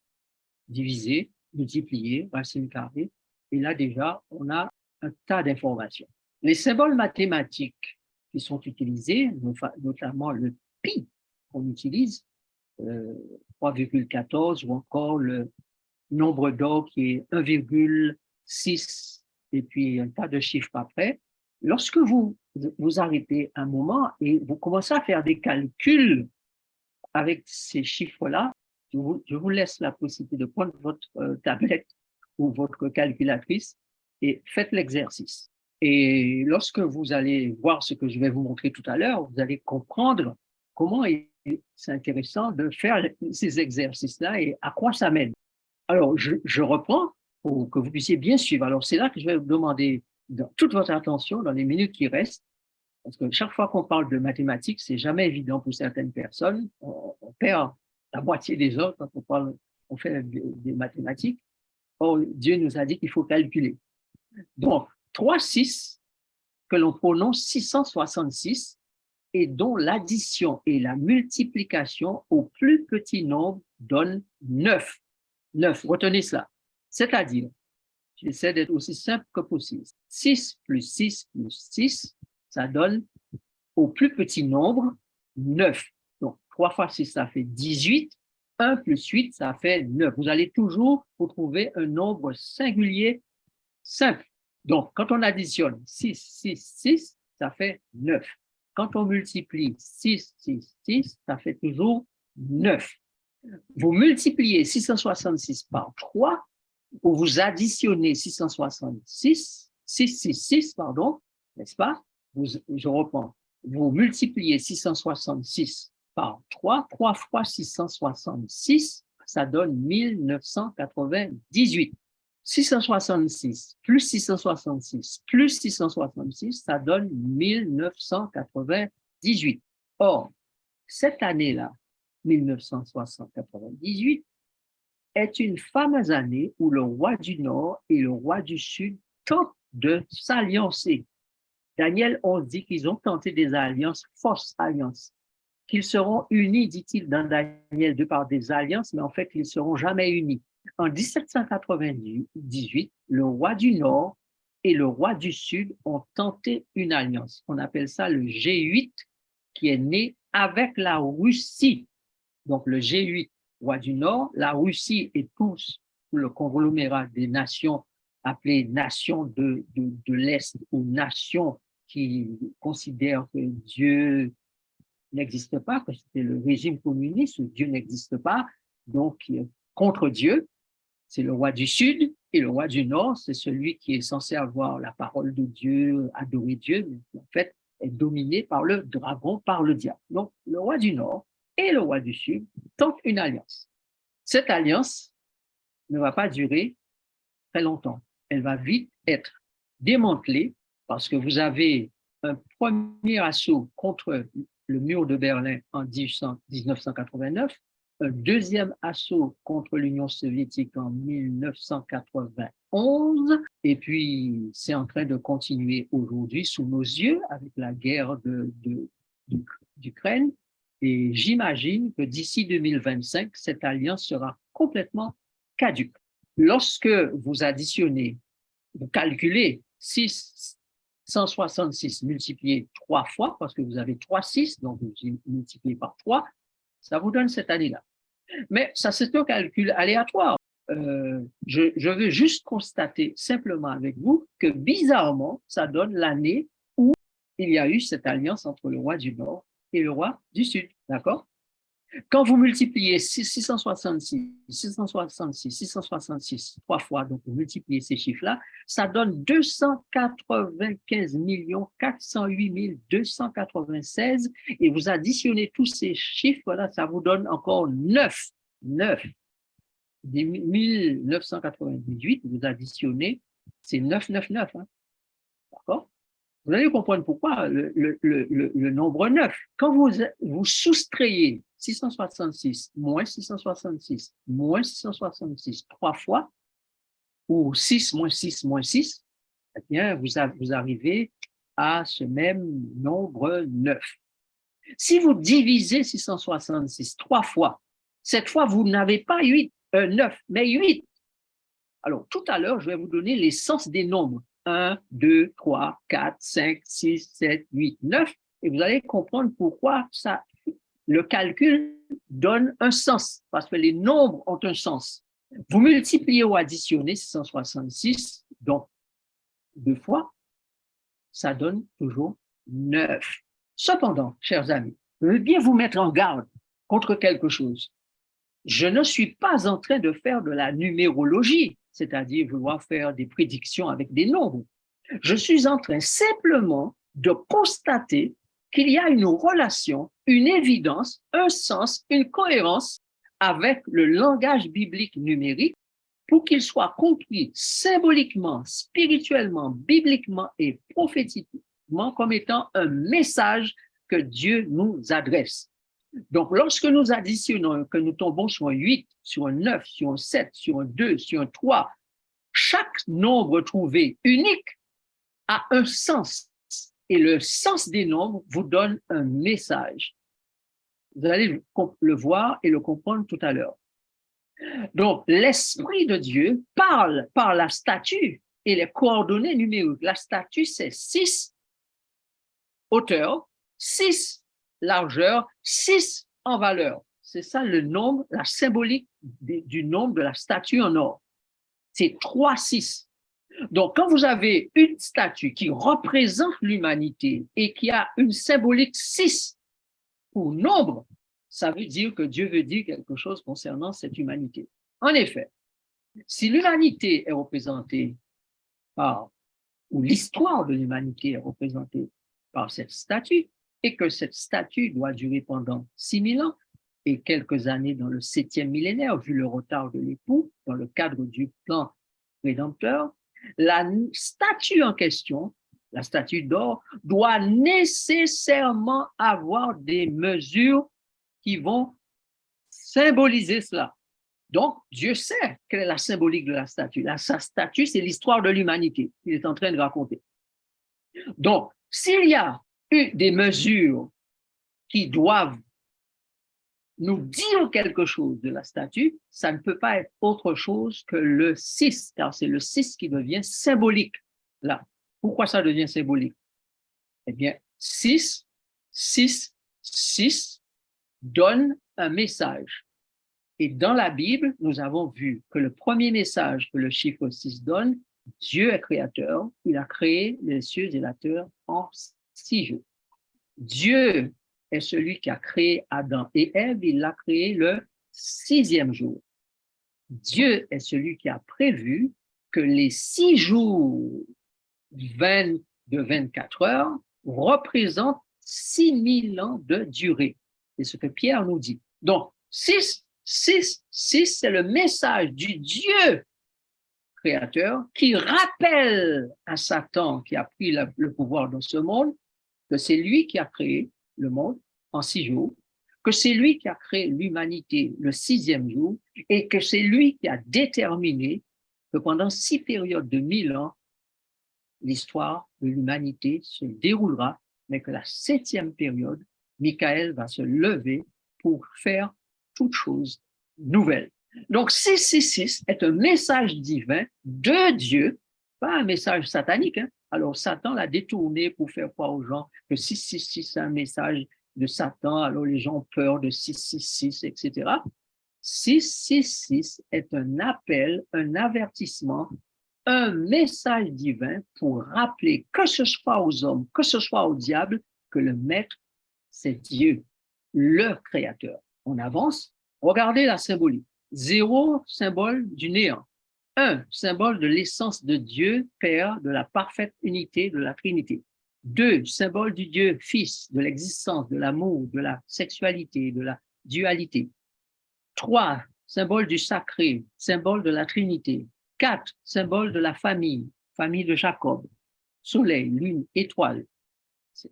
diviser, multiplier, racines carrées. Et là, déjà, on a un tas d'informations. Les symboles mathématiques qui sont utilisés, notamment le pi qu'on utilise, 3,14 ou encore le nombre d'or qui est 1,6 et puis un tas de chiffres après. Lorsque vous arrêtez un moment et vous commencez à faire des calculs avec ces chiffres-là, je vous laisse la possibilité de prendre votre tablette ou votre calculatrice et faites l'exercice. Et lorsque vous allez voir ce que je vais vous montrer tout à l'heure, vous allez comprendre comment c'est intéressant de faire ces exercices-là et à quoi ça mène. Alors, je reprends pour que vous puissiez bien suivre. Alors, c'est là que je vais vous demander toute votre attention dans les minutes qui restent, parce que chaque fois qu'on parle de mathématiques, c'est jamais évident pour certaines personnes. On perd la moitié des autres quand on fait des mathématiques. Or, Dieu nous a dit qu'il faut calculer. Donc, 3, 6, que l'on prononce 666, et dont l'addition et la multiplication au plus petit nombre donnent 9. 9, retenez cela. C'est-à-dire, j'essaie d'être aussi simple que possible. 6 plus 6 plus 6, ça donne au plus petit nombre 9. Donc, 3 fois 6, ça fait 18. 1 plus 8, ça fait 9. Vous allez toujours retrouver un nombre singulier simple. Donc, quand on additionne 6, 6, 6, ça fait 9. Quand on multiplie 6, 6, 6, ça fait toujours 9. Vous multipliez 666 par 3, ou vous additionnez 666, pardon, n'est-ce pas? Je reprends. Vous multipliez 666 par 3, 3 fois 666, ça donne 1998. 666 plus 666 plus 666, ça donne 1998. Or, cette année-là, 1998, est une fameuse année où le roi du Nord et le roi du Sud tentent de s'alliancer. Daniel 11 dit qu'ils ont tenté des alliances, fausses alliances, qu'ils seront unis, dit-il dans Daniel 2 par des alliances, mais en fait, ils ne seront jamais unis. En 1798, le roi du Nord et le roi du Sud ont tenté une alliance. On appelle ça le G8, qui est né avec la Russie. Donc, le G8, roi du Nord, la Russie et tous le conglomérat des nations appelées nations de l'Est ou nations qui considèrent que Dieu n'existe pas, que c'était le régime communiste où Dieu n'existe pas, donc contre Dieu. C'est le roi du Sud et le roi du Nord, c'est celui qui est censé avoir la parole de Dieu, adorer Dieu, mais qui en fait est dominé par le dragon, par le diable. Donc, le roi du Nord et le roi du Sud tentent une alliance. Cette alliance ne va pas durer très longtemps. Elle va vite être démantelée parce que vous avez un premier assaut contre le mur de Berlin en 1989, un deuxième assaut contre l'Union soviétique en 1991, et puis c'est en train de continuer aujourd'hui sous nos yeux avec la guerre d'Ukraine. Et j'imagine que d'ici 2025, cette alliance sera complètement caduque. Lorsque vous additionnez, vous calculez 666 multiplié 3 fois, parce que vous avez 3 6, donc vous multipliez par 3, ça vous donne cette année-là. Mais ça, c'est un calcul aléatoire. Je veux juste constater simplement avec vous que bizarrement, ça donne l'année où il y a eu cette alliance entre le roi du Nord et le roi du Sud. D'accord? Quand vous multipliez 666, 3 fois, donc vous multipliez ces chiffres-là, ça donne 295 408 296, et vous additionnez tous ces chiffres-là, ça vous donne encore 9. 9. Des 1998, vous additionnez, c'est 999. Hein. D'accord? Vous allez comprendre pourquoi le nombre 9. Quand vous soustrayez 666 moins 666 moins 666 3 fois, ou 6 moins 6 moins 6, eh bien, vous arrivez à ce même nombre 9. Si vous divisez 666 3 fois, cette fois, vous n'avez pas 9, mais 8. Alors, tout à l'heure, je vais vous donner l'essence des nombres. 1, 2, 3, 4, 5, 6, 7, 8, 9. Et vous allez comprendre pourquoi le calcul donne un sens, parce que les nombres ont un sens. Vous multipliez ou additionnez 666, donc 2 fois, ça donne toujours 9. Cependant, chers amis, je veux bien vous mettre en garde contre quelque chose. Je ne suis pas en train de faire de la numérologie, c'est-à-dire vouloir faire des prédictions avec des nombres. Je suis en train simplement de constater qu'il y a une relation, une évidence, un sens, une cohérence avec le langage biblique numérique pour qu'il soit compris symboliquement, spirituellement, bibliquement et prophétiquement comme étant un message que Dieu nous adresse. Donc, lorsque nous additionnons, que nous tombons sur un 8, sur un 9, sur un 7, sur un 2, sur un 3, chaque nombre trouvé unique a un sens. Et le sens des nombres vous donne un message. Vous allez le voir et le comprendre tout à l'heure. Donc, l'Esprit de Dieu parle par la statue et les coordonnées numériques. La statue, c'est 6 hauteur, 6 largeur, 6 en valeur. C'est ça le nombre, la symbolique du nombre de la statue en or. C'est 3, 6. Donc, quand vous avez une statue qui représente l'humanité et qui a une symbolique 6 pour nombre, ça veut dire que Dieu veut dire quelque chose concernant cette humanité. En effet, si l'humanité est représentée par, ou l'histoire de l'humanité est représentée par cette statue, et que cette statue doit durer pendant 6000 ans et quelques années dans le 7e millénaire, vu le retard de l'époux, dans le cadre du plan rédempteur, la statue en question, la statue d'or, doit nécessairement avoir des mesures qui vont symboliser cela. Donc, Dieu sait quelle est la symbolique de la statue. Sa statue, c'est l'histoire de l'humanité qu'il est en train de raconter. Donc, s'il y a des mesures qui doivent nous dire quelque chose de la statue, ça ne peut pas être autre chose que le 6, car c'est le 6 qui devient symbolique là. Pourquoi ça devient symbolique? Eh bien, 6, 6, 6 donne un message. Et dans la Bible, nous avons vu que le premier message que le chiffre 6 donne, Dieu est créateur, il a créé les cieux et la terre en 6 jours. Dieu est celui qui a créé Adam et Ève, il l'a créé le 6e jour. Dieu est celui qui a prévu que les 6 jours de 24 heures représentent 6000 ans de durée. C'est ce que Pierre nous dit. Donc, 6, 6, 6, c'est le message du Dieu créateur qui rappelle à Satan qui a pris le pouvoir dans ce monde que c'est lui qui a créé le monde en 6 jours, que c'est lui qui a créé l'humanité le 6e jour et que c'est lui qui a déterminé que pendant 6 périodes de 1000 ans, l'histoire de l'humanité se déroulera, mais que la 7e période, Michael va se lever pour faire toute chose nouvelle. Donc, 666 est un message divin de Dieu, pas un message satanique. Hein. Alors, Satan l'a détourné pour faire croire aux gens que 666 c'est un message de Satan, alors les gens ont peur de 666, etc. 666 est un appel, un avertissement, un message divin pour rappeler, que ce soit aux hommes, que ce soit au diable, que le maître, c'est Dieu, le créateur. On avance. Regardez la symbolique. 0, symbole du néant. 1, symbole de l'essence de Dieu, Père, de la parfaite unité de la Trinité. 2, symbole du Dieu Fils, de l'existence, de l'amour, de la sexualité, de la dualité. 3, symbole du sacré, symbole de la Trinité. 4, symbole de la famille, famille de Jacob. Soleil, lune, étoile.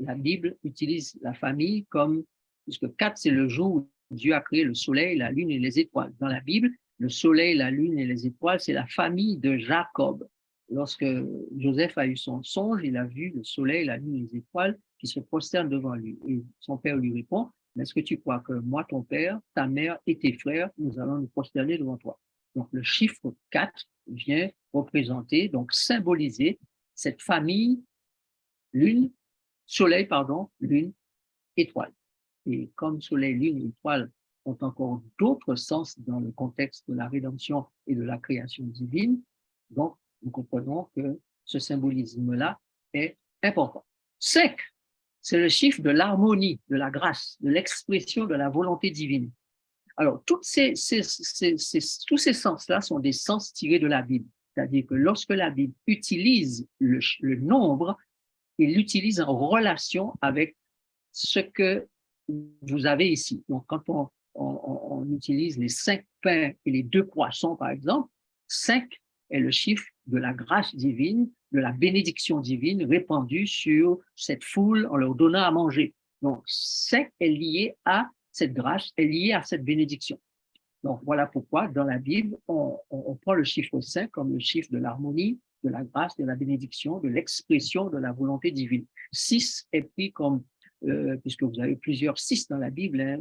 La Bible utilise la famille comme, puisque 4, c'est le jour où Dieu a créé le soleil, la lune et les étoiles. Dans la Bible, le soleil, la lune et les étoiles, c'est la famille de Jacob. Lorsque Joseph a eu son songe, il a vu le soleil, la lune et les étoiles qui se prosternent devant lui. Et son père lui répond, mais est-ce que tu crois que moi, ton père, ta mère et tes frères, nous allons nous prosterner devant toi? Donc, le chiffre 4 vient représenter, donc symboliser cette famille, soleil, lune, étoile. Et comme soleil, lune et étoile ont encore d'autres sens dans le contexte de la rédemption et de la création divine, donc nous comprenons que ce symbolisme-là est important. 5, c'est le chiffre de l'harmonie, de la grâce, de l'expression de la volonté divine. Alors, tous ces sens-là sont des sens tirés de la Bible. C'est-à-dire que lorsque la Bible utilise le nombre, il l'utilise en relation avec ce que vous avez ici. Donc, quand on utilise les 5 pains et les 2 poissons, par exemple, 5 est le chiffre de la grâce divine, de la bénédiction divine répandue sur cette foule en leur donnant à manger. Donc, 5 est lié à cette grâce, est lié à cette bénédiction. Donc, voilà pourquoi, dans la Bible, on prend le chiffre 5 comme le chiffre de l'harmonie, de la grâce, de la bénédiction, de l'expression de la volonté divine. 6 est pris comme, puisque vous avez plusieurs 6 dans la Bible, hein,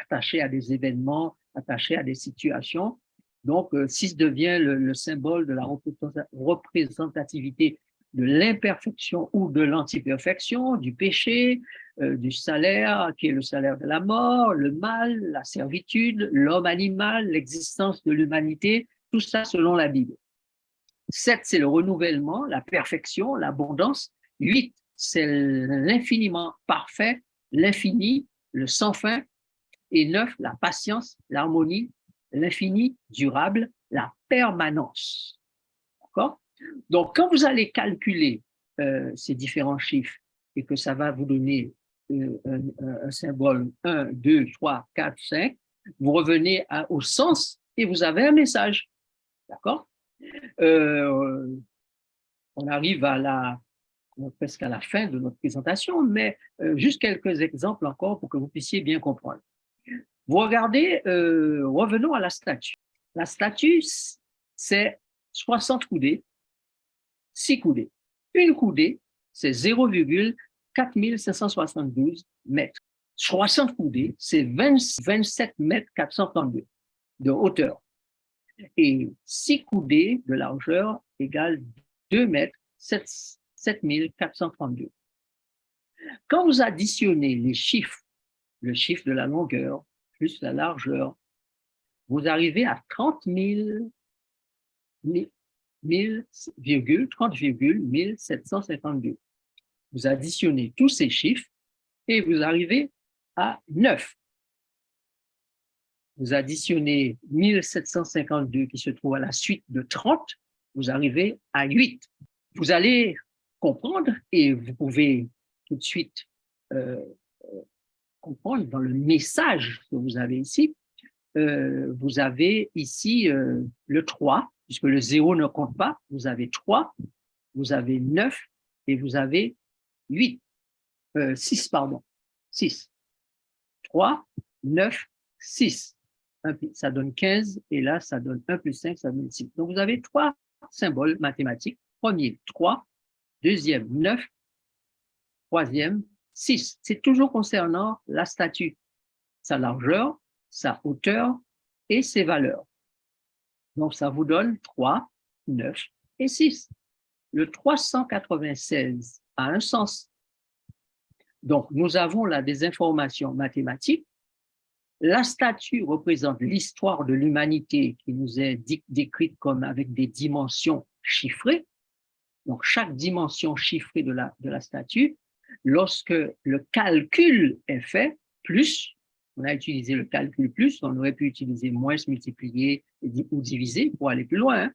attachés à des événements, attachés à des situations. Donc, 6 devient le symbole de la représentativité de l'imperfection ou de l'antiperfection, du péché, du salaire, qui est le salaire de la mort, le mal, la servitude, l'homme animal, l'existence de l'humanité, tout ça selon la Bible. 7, c'est le renouvellement, la perfection, l'abondance. 8, c'est l'infiniment parfait, l'infini, le sans fin. Et 9, la patience, l'harmonie, l'infini durable, la permanence. D'accord? Donc, quand vous allez calculer ces différents chiffres et que ça va vous donner un symbole 1, 2, 3, 4, 5, vous revenez au sens et vous avez un message. D'accord? On arrive presque à la fin de notre présentation, mais juste quelques exemples encore pour que vous puissiez bien comprendre. Vous regardez, revenons à la statue. La statue, c'est 60 coudées, 6 coudées. Une coudée, c'est 0,4572 mètres. 60 coudées, c'est 27 mètres 432 de hauteur. Et 6 coudées de largeur égale 2 mètres 7432. Quand vous additionnez les chiffres, le chiffre de la longueur plus la largeur, vous arrivez à 30,1752. Vous additionnez tous ces chiffres et vous arrivez à 9. Vous additionnez 1752 qui se trouve à la suite de 30, vous arrivez à 8. Vous allez comprendre et vous pouvez tout de suite comprendre dans le message que vous avez ici. Vous avez ici le 3, puisque le 0 ne compte pas. Vous avez 3, vous avez 9 et vous avez 6, pardon. 6. 3, 9, 6. Ça donne 15, et là, ça donne 1 plus 5, ça donne 6. Donc, vous avez 3 symboles mathématiques. Premier, 3. Deuxième, 9. Troisième, 6. C'est toujours concernant la statue, sa largeur, sa hauteur et ses valeurs. Donc, ça vous donne 3, 9 et 6. Le 396 a un sens. Donc, nous avons là des informations mathématiques. La statue représente l'histoire de l'humanité qui nous est décrite comme avec des dimensions chiffrées. Donc, chaque dimension chiffrée de la statue, lorsque le calcul est fait, plus, on a utilisé le calcul plus, on aurait pu utiliser moins, multiplier ou diviser pour aller plus loin, hein,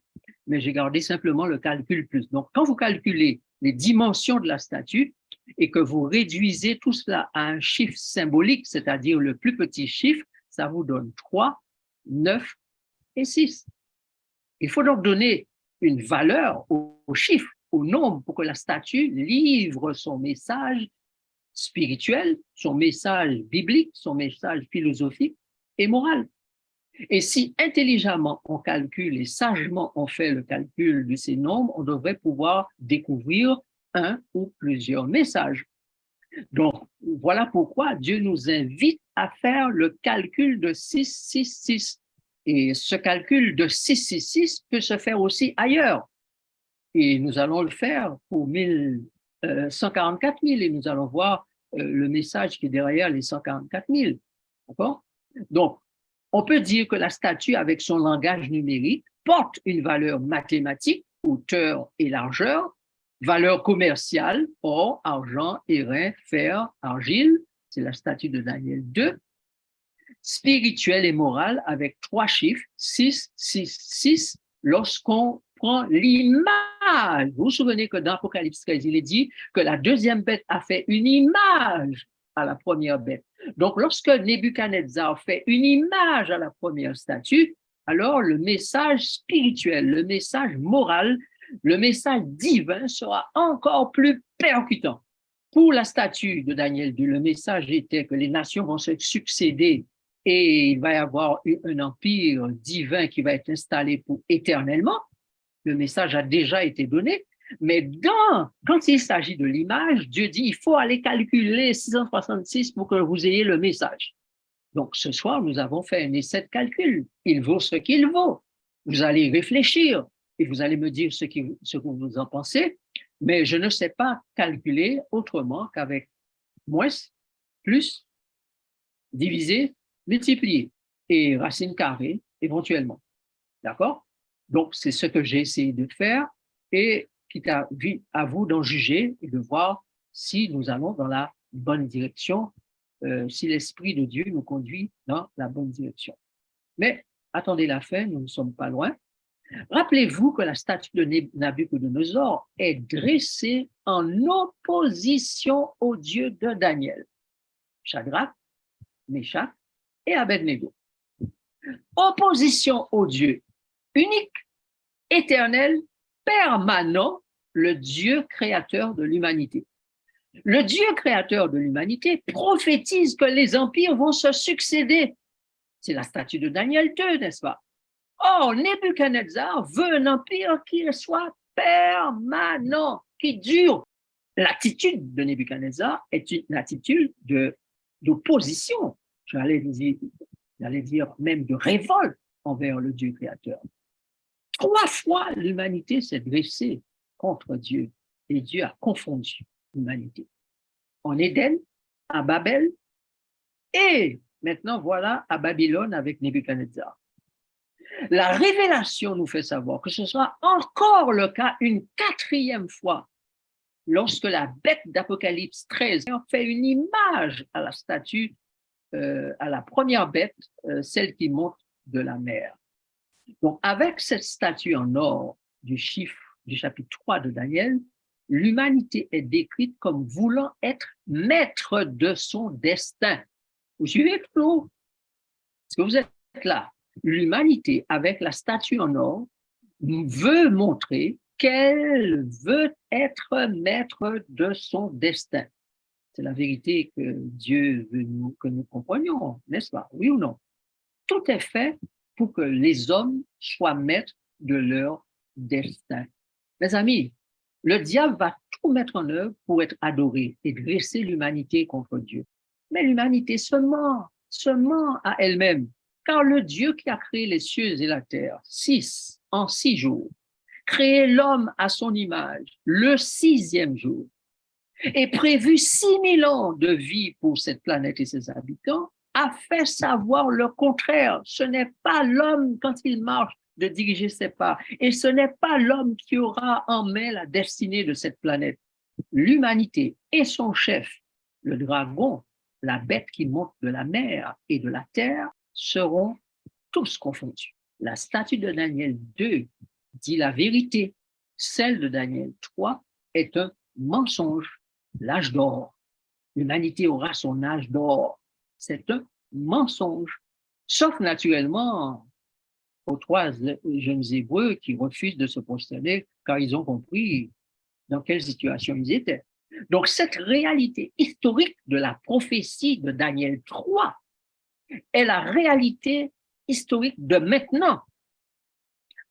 mais j'ai gardé simplement le calcul plus. Donc, quand vous calculez les dimensions de la statue et que vous réduisez tout cela à un chiffre symbolique, c'est-à-dire le plus petit chiffre, ça vous donne 3, 9 et 6. Il faut donc donner une valeur au chiffre, au nombre, pour que la statue livre son message spirituel, son message biblique, son message philosophique et moral. Et si intelligemment on calcule et sagement on fait le calcul de ces nombres, on devrait pouvoir découvrir un ou plusieurs messages. Donc, voilà pourquoi Dieu nous invite à faire le calcul de 666. Et ce calcul de 666 peut se faire aussi ailleurs. Et nous allons le faire pour 144 000 et nous allons voir le message qui est derrière les 144 000. D'accord? Donc, on peut dire que la statue, avec son langage numérique, porte une valeur mathématique, hauteur et largeur, valeur commerciale, or, argent, airain, fer, argile, c'est la statue de Daniel 2, spirituelle et morale avec 3 chiffres, 6, 6, 6, lorsqu'on prend l'image. Vous vous souvenez que dans Apocalypse 13, il est dit que la deuxième bête a fait une image à la première bête. Donc, lorsque Nebuchadnezzar fait une image à la première statue, alors le message spirituel, le message moral, le message divin sera encore plus percutant. Pour la statue de Daniel 2, le message était que les nations vont se succéder et il va y avoir un empire divin qui va être installé pour éternellement. Le message a déjà été donné, mais quand il s'agit de l'image, Dieu dit il faut aller calculer 666 pour que vous ayez le message. Donc ce soir, nous avons fait un essai de calcul. Il vaut ce qu'il vaut. Vous allez réfléchir et vous allez me dire ce que vous en pensez, mais je ne sais pas calculer autrement qu'avec moins, plus, diviser, multiplier et racine carrée éventuellement. D'accord? Donc, c'est ce que j'ai essayé de faire et quitte à vous d'en juger et de voir si nous allons dans la bonne direction, si l'Esprit de Dieu nous conduit dans la bonne direction. Mais attendez la fin, nous ne sommes pas loin. Rappelez-vous que la statue de Nabuchodonosor est dressée en opposition au Dieu de Daniel, Shadrach, Meshach et Abednego. Opposition au Dieu unique, éternel, permanent, le Dieu créateur de l'humanité. Le Dieu créateur de l'humanité prophétise que les empires vont se succéder. C'est la statue de Daniel 2, n'est-ce pas? Or, Nebuchadnezzar veut un empire qui soit permanent, qui dure. L'attitude de Nebuchadnezzar est une attitude d'opposition, j'allais dire même de révolte envers le Dieu créateur. 3 fois, l'humanité s'est dressée contre Dieu et Dieu a confondu l'humanité. En Éden, à Babel et maintenant voilà à Babylone avec Nebuchadnezzar. La révélation nous fait savoir que ce sera encore le cas une 4e fois lorsque la bête d'Apocalypse 13 fait une image à la statue, à la première bête, celle qui monte de la mer. Donc, avec cette statue en or du chapitre 3 de Daniel, l'humanité est décrite comme voulant être maître de son destin. Vous suivez tout? Est-ce que vous êtes là? L'humanité, avec la statue en or, veut montrer qu'elle veut être maître de son destin. C'est la vérité que Dieu veut que nous comprenions, n'est-ce pas? Oui ou non? Tout est fait pour que les hommes soient maîtres de leur destin. Mes amis, le diable va tout mettre en œuvre pour être adoré et dresser l'humanité contre Dieu. Mais l'humanité se ment à elle-même, car le Dieu qui a créé les cieux et la terre, en 6 jours, créé l'homme à son image, le 6e jour, et prévu 6000 ans de vie pour cette planète et ses habitants, a fait savoir le contraire. Ce n'est pas l'homme, quand il marche, de diriger ses pas. Et ce n'est pas l'homme qui aura en main la destinée de cette planète. L'humanité et son chef, le dragon, la bête qui monte de la mer et de la terre, seront tous confondus. La statue de Daniel 2 dit la vérité. Celle de Daniel 3 est un mensonge. L'âge d'or. L'humanité aura son âge d'or. C'est un mensonge. Sauf naturellement aux 3 jeunes Hébreux qui refusent de se prosterner car ils ont compris dans quelle situation ils étaient. Donc, cette réalité historique de la prophétie de Daniel 3 est la réalité historique de maintenant,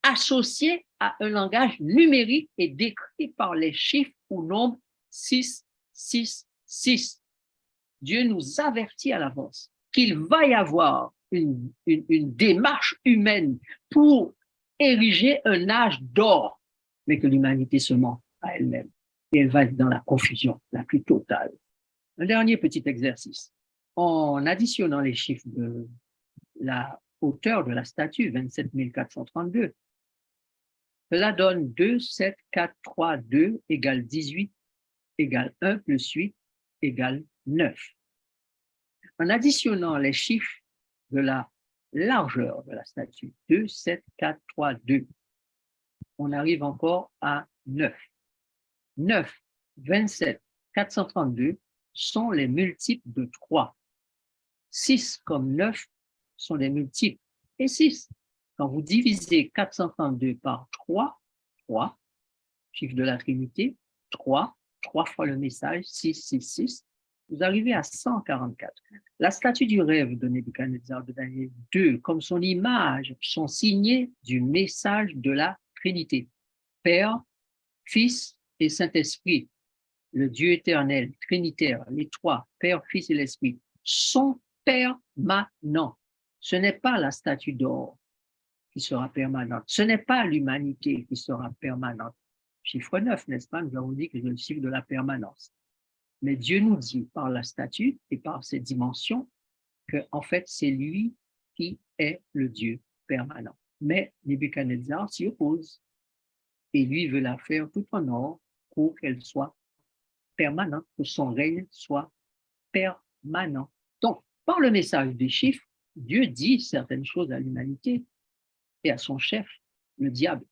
associée à un langage numérique et décrit par les chiffres ou nombres 6, 6, 6. Dieu nous avertit à l'avance qu'il va y avoir une démarche humaine pour ériger un âge d'or, mais que l'humanité se ment à elle-même et elle va être dans la confusion la plus totale. Un dernier petit exercice. En additionnant les chiffres de la hauteur de la statue, 27 432, cela donne 2, 7, 4, 3, 2 égale 18 égale 1 plus 8 égale 9. En additionnant les chiffres de la largeur de la statue, 2, 7, 4, 3, 2, on arrive encore à 9. 9, 27, 432 sont les multiples de 3. 6 comme 9 sont les multiples. Et 6, quand vous divisez 432 par 3, 3, chiffre de la Trinité, 3 fois le message, 6, 6, 6, vous arrivez à 144. La statue du rêve de Nebuchadnezzar de Daniel 2, comme son image, sont signées du message de la Trinité. Père, Fils et Saint-Esprit, le Dieu éternel, trinitaire, les trois, Père, Fils et l'Esprit, sont permanents. Ce n'est pas la statue d'or qui sera permanente. Ce n'est pas l'humanité qui sera permanente. Chiffre 9, n'est-ce pas? Nous avons dit que c'est le chiffre de la permanence. Mais Dieu nous dit par la statue et par ses dimensions que, en fait, c'est lui qui est le Dieu permanent. Mais Nebuchadnezzar s'y oppose et lui veut la faire tout en or pour qu'elle soit permanente, que son règne soit permanent. Donc, par le message des chiffres, Dieu dit certaines choses à l'humanité et à son chef, le diable.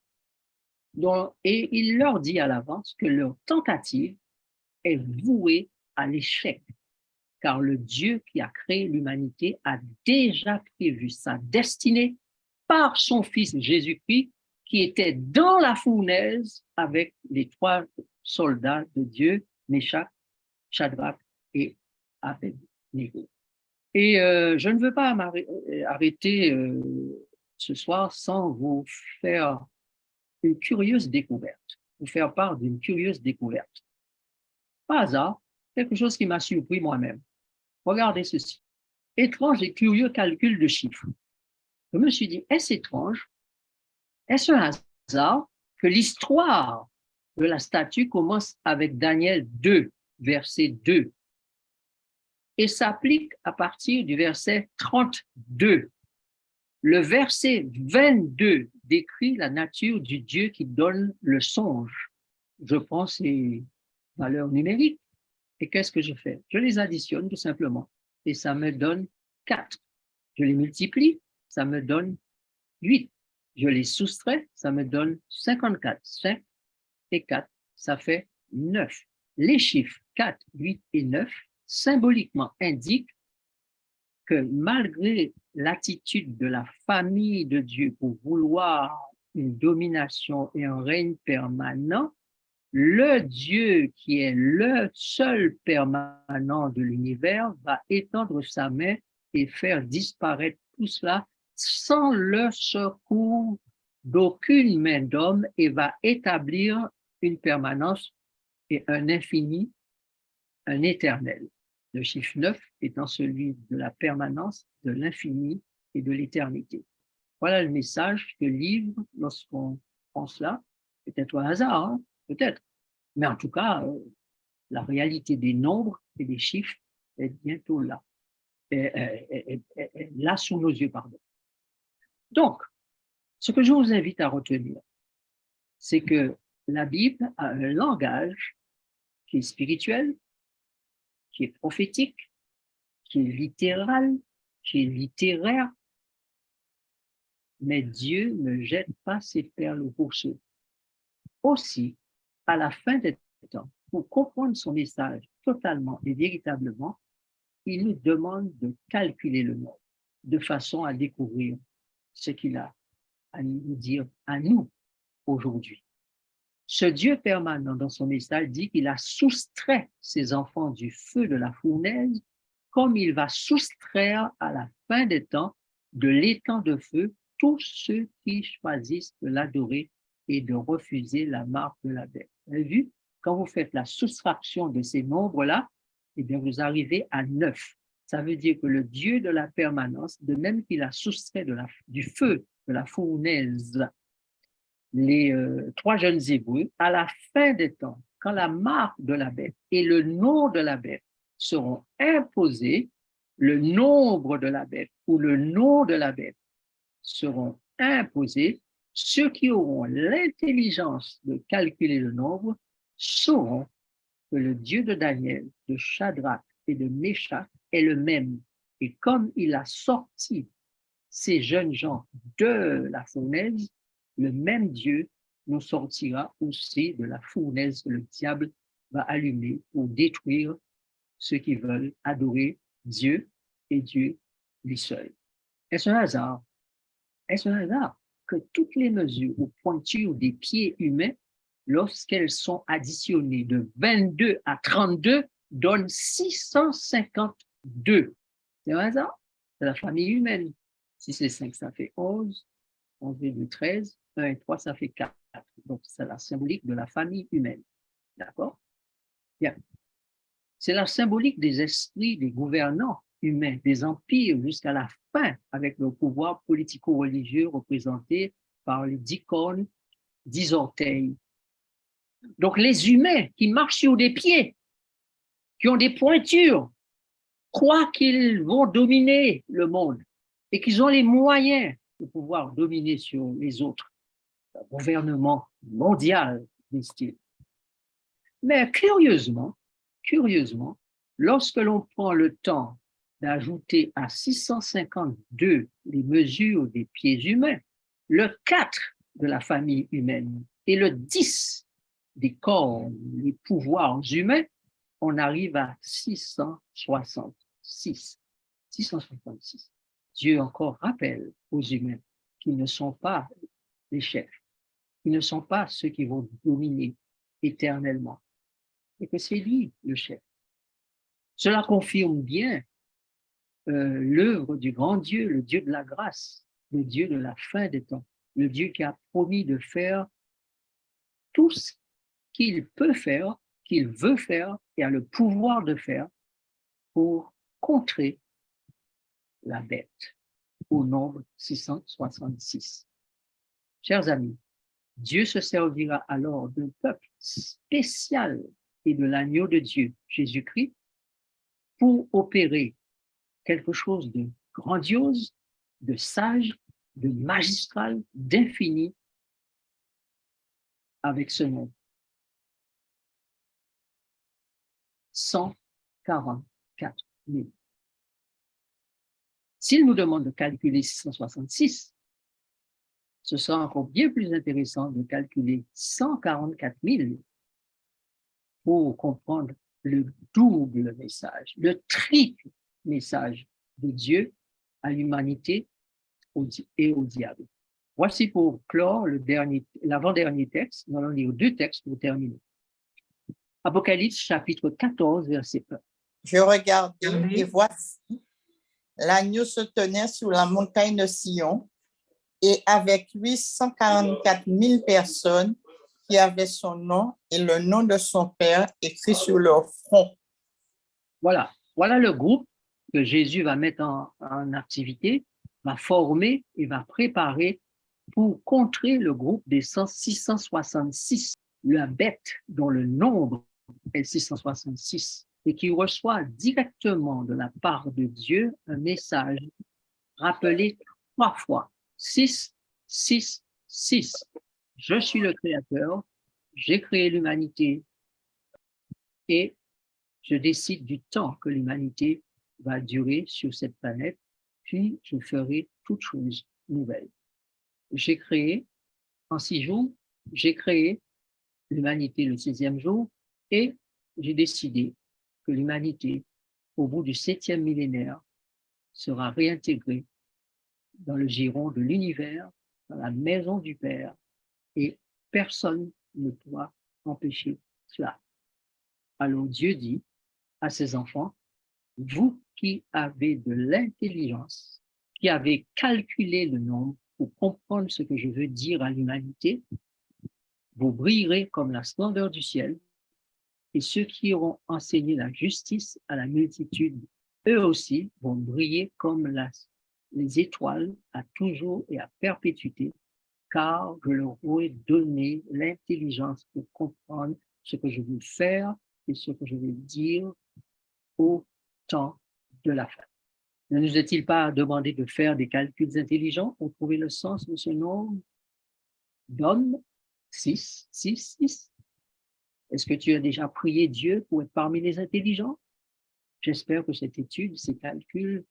Donc, et il leur dit à l'avance que leur tentative est vouée à l'échec, car le Dieu qui a créé l'humanité a déjà prévu sa destinée par son Fils Jésus-Christ, qui était dans la fournaise avec les 3 soldats de Dieu, Méchach, Shadrach et Abednego. Et je ne veux pas arrêter ce soir sans vous faire une curieuse découverte, vous faire part d'une curieuse découverte. Par hasard, quelque chose qui m'a surpris moi-même. Regardez ceci. Étrange et curieux calcul de chiffres. Je me suis dit, est-ce étrange? Est-ce un hasard que l'histoire de la statue commence avec Daniel 2, verset 2, et s'applique à partir du verset 32. Le verset 22 décrit la nature du Dieu qui donne le songe. Je prends ces valeurs numériques et qu'est-ce que je fais? Je les additionne tout simplement et ça me donne 4. Je les multiplie, ça me donne 8. Je les soustrais, ça me donne 54. 5 et 4, ça fait 9. Les chiffres 4, 8 et 9 symboliquement indiquent que malgré l'attitude de la famille de Dieu pour vouloir une domination et un règne permanent, le Dieu qui est le seul permanent de l'univers va étendre sa main et faire disparaître tout cela sans le secours d'aucune main d'homme et va établir une permanence et un infini, un éternel. Le chiffre 9 étant celui de la permanence, de l'infini et de l'éternité. Voilà le message que livre lorsqu'on prend cela, peut-être au hasard, hein, peut-être, mais en tout cas, la réalité des nombres et des chiffres est bientôt là, est là sous nos yeux, pardon. Donc, ce que je vous invite à retenir, c'est que la Bible a un langage qui est spirituel, qui est prophétique, qui est littéral, qui est littéraire, mais Dieu ne jette pas ses perles aux pourceaux. Aussi, à la fin des temps, pour comprendre son message totalement et véritablement, il nous demande de calculer le monde de façon à découvrir ce qu'il a à nous dire à nous aujourd'hui. Ce Dieu permanent dans son message dit qu'il a soustrait ses enfants du feu de la fournaise comme il va soustraire à la fin des temps de l'étang de feu tous ceux qui choisissent de l'adorer et de refuser la marque de la bête. Vous avez vu, quand vous faites la soustraction de ces nombres-là, eh bien, vous arrivez à 9. Ça veut dire que le Dieu de la permanence, de même qu'il a soustrait du feu de la fournaise les 3 jeunes Hébreux, à la fin des temps, quand la marque de la bête et le nom de la bête seront imposés, le nombre de la bête ou le nom de la bête seront imposés, ceux qui auront l'intelligence de calculer le nombre sauront que le Dieu de Daniel, de Shadrach et de Meshach est le même. Et comme il a sorti ces jeunes gens de la fournaise, le même Dieu nous sortira aussi de la fournaise que le diable va allumer pour détruire ceux qui veulent adorer Dieu et Dieu lui seul. Est-ce un hasard? Est-ce un hasard que toutes les mesures ou pointures des pieds humains, lorsqu'elles sont additionnées de 22 à 32, donnent 652? C'est un hasard? C'est la famille humaine. Si c'est 5, ça fait 11, 11,13, 13, 1 et 3, ça fait 4. Donc, c'est la symbolique de la famille humaine. D'accord? Bien. C'est la symbolique des esprits, des gouvernants humains, des empires jusqu'à la fin, avec le pouvoir politico-religieux représenté par les 10 cornes, 10 orteils. Donc, les humains qui marchent sur des pieds, qui ont des pointures, croient qu'ils vont dominer le monde et qu'ils ont les moyens de pouvoir dominer sur les autres. Le gouvernement mondial, disent-ils. Mais curieusement, lorsque l'on prend le temps d'ajouter à 652 les mesures des pieds humains, le 4 de la famille humaine et le 10 des corps, les pouvoirs humains, on arrive à 666. 666. Dieu encore rappelle aux humains qu'ils ne sont pas les chefs, qu'ils ne sont pas ceux qui vont dominer éternellement, et que c'est lui le chef. Cela confirme bien l'œuvre du grand Dieu, le Dieu de la grâce, le Dieu de la fin des temps, le Dieu qui a promis de faire tout ce qu'il peut faire, qu'il veut faire et a le pouvoir de faire pour contrer la bête au nombre 666. Chers amis, Dieu se servira alors d'un peuple spécial et de l'agneau de Dieu, Jésus-Christ, pour opérer quelque chose de grandiose, de sage, de magistral, d'infini avec ce nom. 144 000. S'il nous demande de calculer 666, ce sera encore bien plus intéressant de calculer 144 000 pour comprendre le double message, le triple message de Dieu à l'humanité et au diable. Voici pour clore l'avant-dernier texte. Nous allons lire 2 textes pour terminer. Apocalypse chapitre 14, verset 1. Je regardais Regardez. et voici, l'agneau se tenait sur la montagne de Sion et avec lui 144 000 personnes qui avaient son nom et le nom de son Père écrit sur leur front. Voilà. Voilà le groupe que Jésus va mettre en activité, va former et va préparer pour contrer le groupe des 666, la bête dont le nombre est 666 et qui reçoit directement de la part de Dieu un message rappelé 3 fois. 6, 6, 6. Je suis le Créateur, j'ai créé l'humanité et je décide du temps que l'humanité va durer sur cette planète, puis je ferai toutes choses nouvelles. J'ai créé, en 6 jours, j'ai créé l'humanité le 6e jour et j'ai décidé que l'humanité, au bout du 7e millénaire, sera réintégrée dans le giron de l'univers, dans la maison du Père, et personne ne pourra empêcher cela. Alors Dieu dit à ses enfants, vous qui avez de l'intelligence, qui avez calculé le nombre pour comprendre ce que je veux dire à l'humanité, vous brillerez comme la splendeur du ciel, et ceux qui auront enseigné la justice à la multitude, eux aussi vont briller comme les étoiles à toujours et à perpétuité, car je leur aurai donné l'intelligence pour comprendre ce que je veux faire et ce que je veux dire au temps de la fin. Ne nous est-il pas demandé de faire des calculs intelligents pour trouver le sens de ce nombre d'hommes? 6, 6, 6. Est-ce que tu as déjà prié Dieu pour être parmi les intelligents? J'espère que cette étude, ces calculs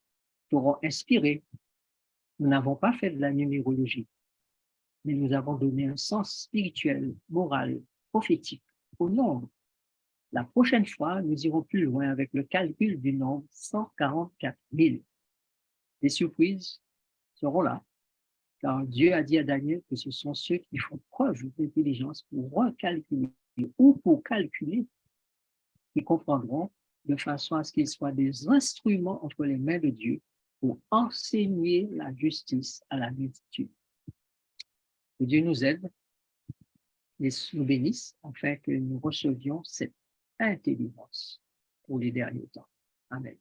t'auront inspiré. Nous n'avons pas fait de la numérologie, mais nous avons donné un sens spirituel, moral, prophétique au nombre. La prochaine fois, nous irons plus loin avec le calcul du nombre 144 000. Les surprises seront là, car Dieu a dit à Daniel que ce sont ceux qui font preuve d'intelligence pour recalculer ou pour calculer qui comprendront de façon à ce qu'ils soient des instruments entre les mains de Dieu pour enseigner la justice à la multitude. Que Dieu nous aide et nous bénisse afin que nous recevions cette intelligence pour les derniers temps. Amen.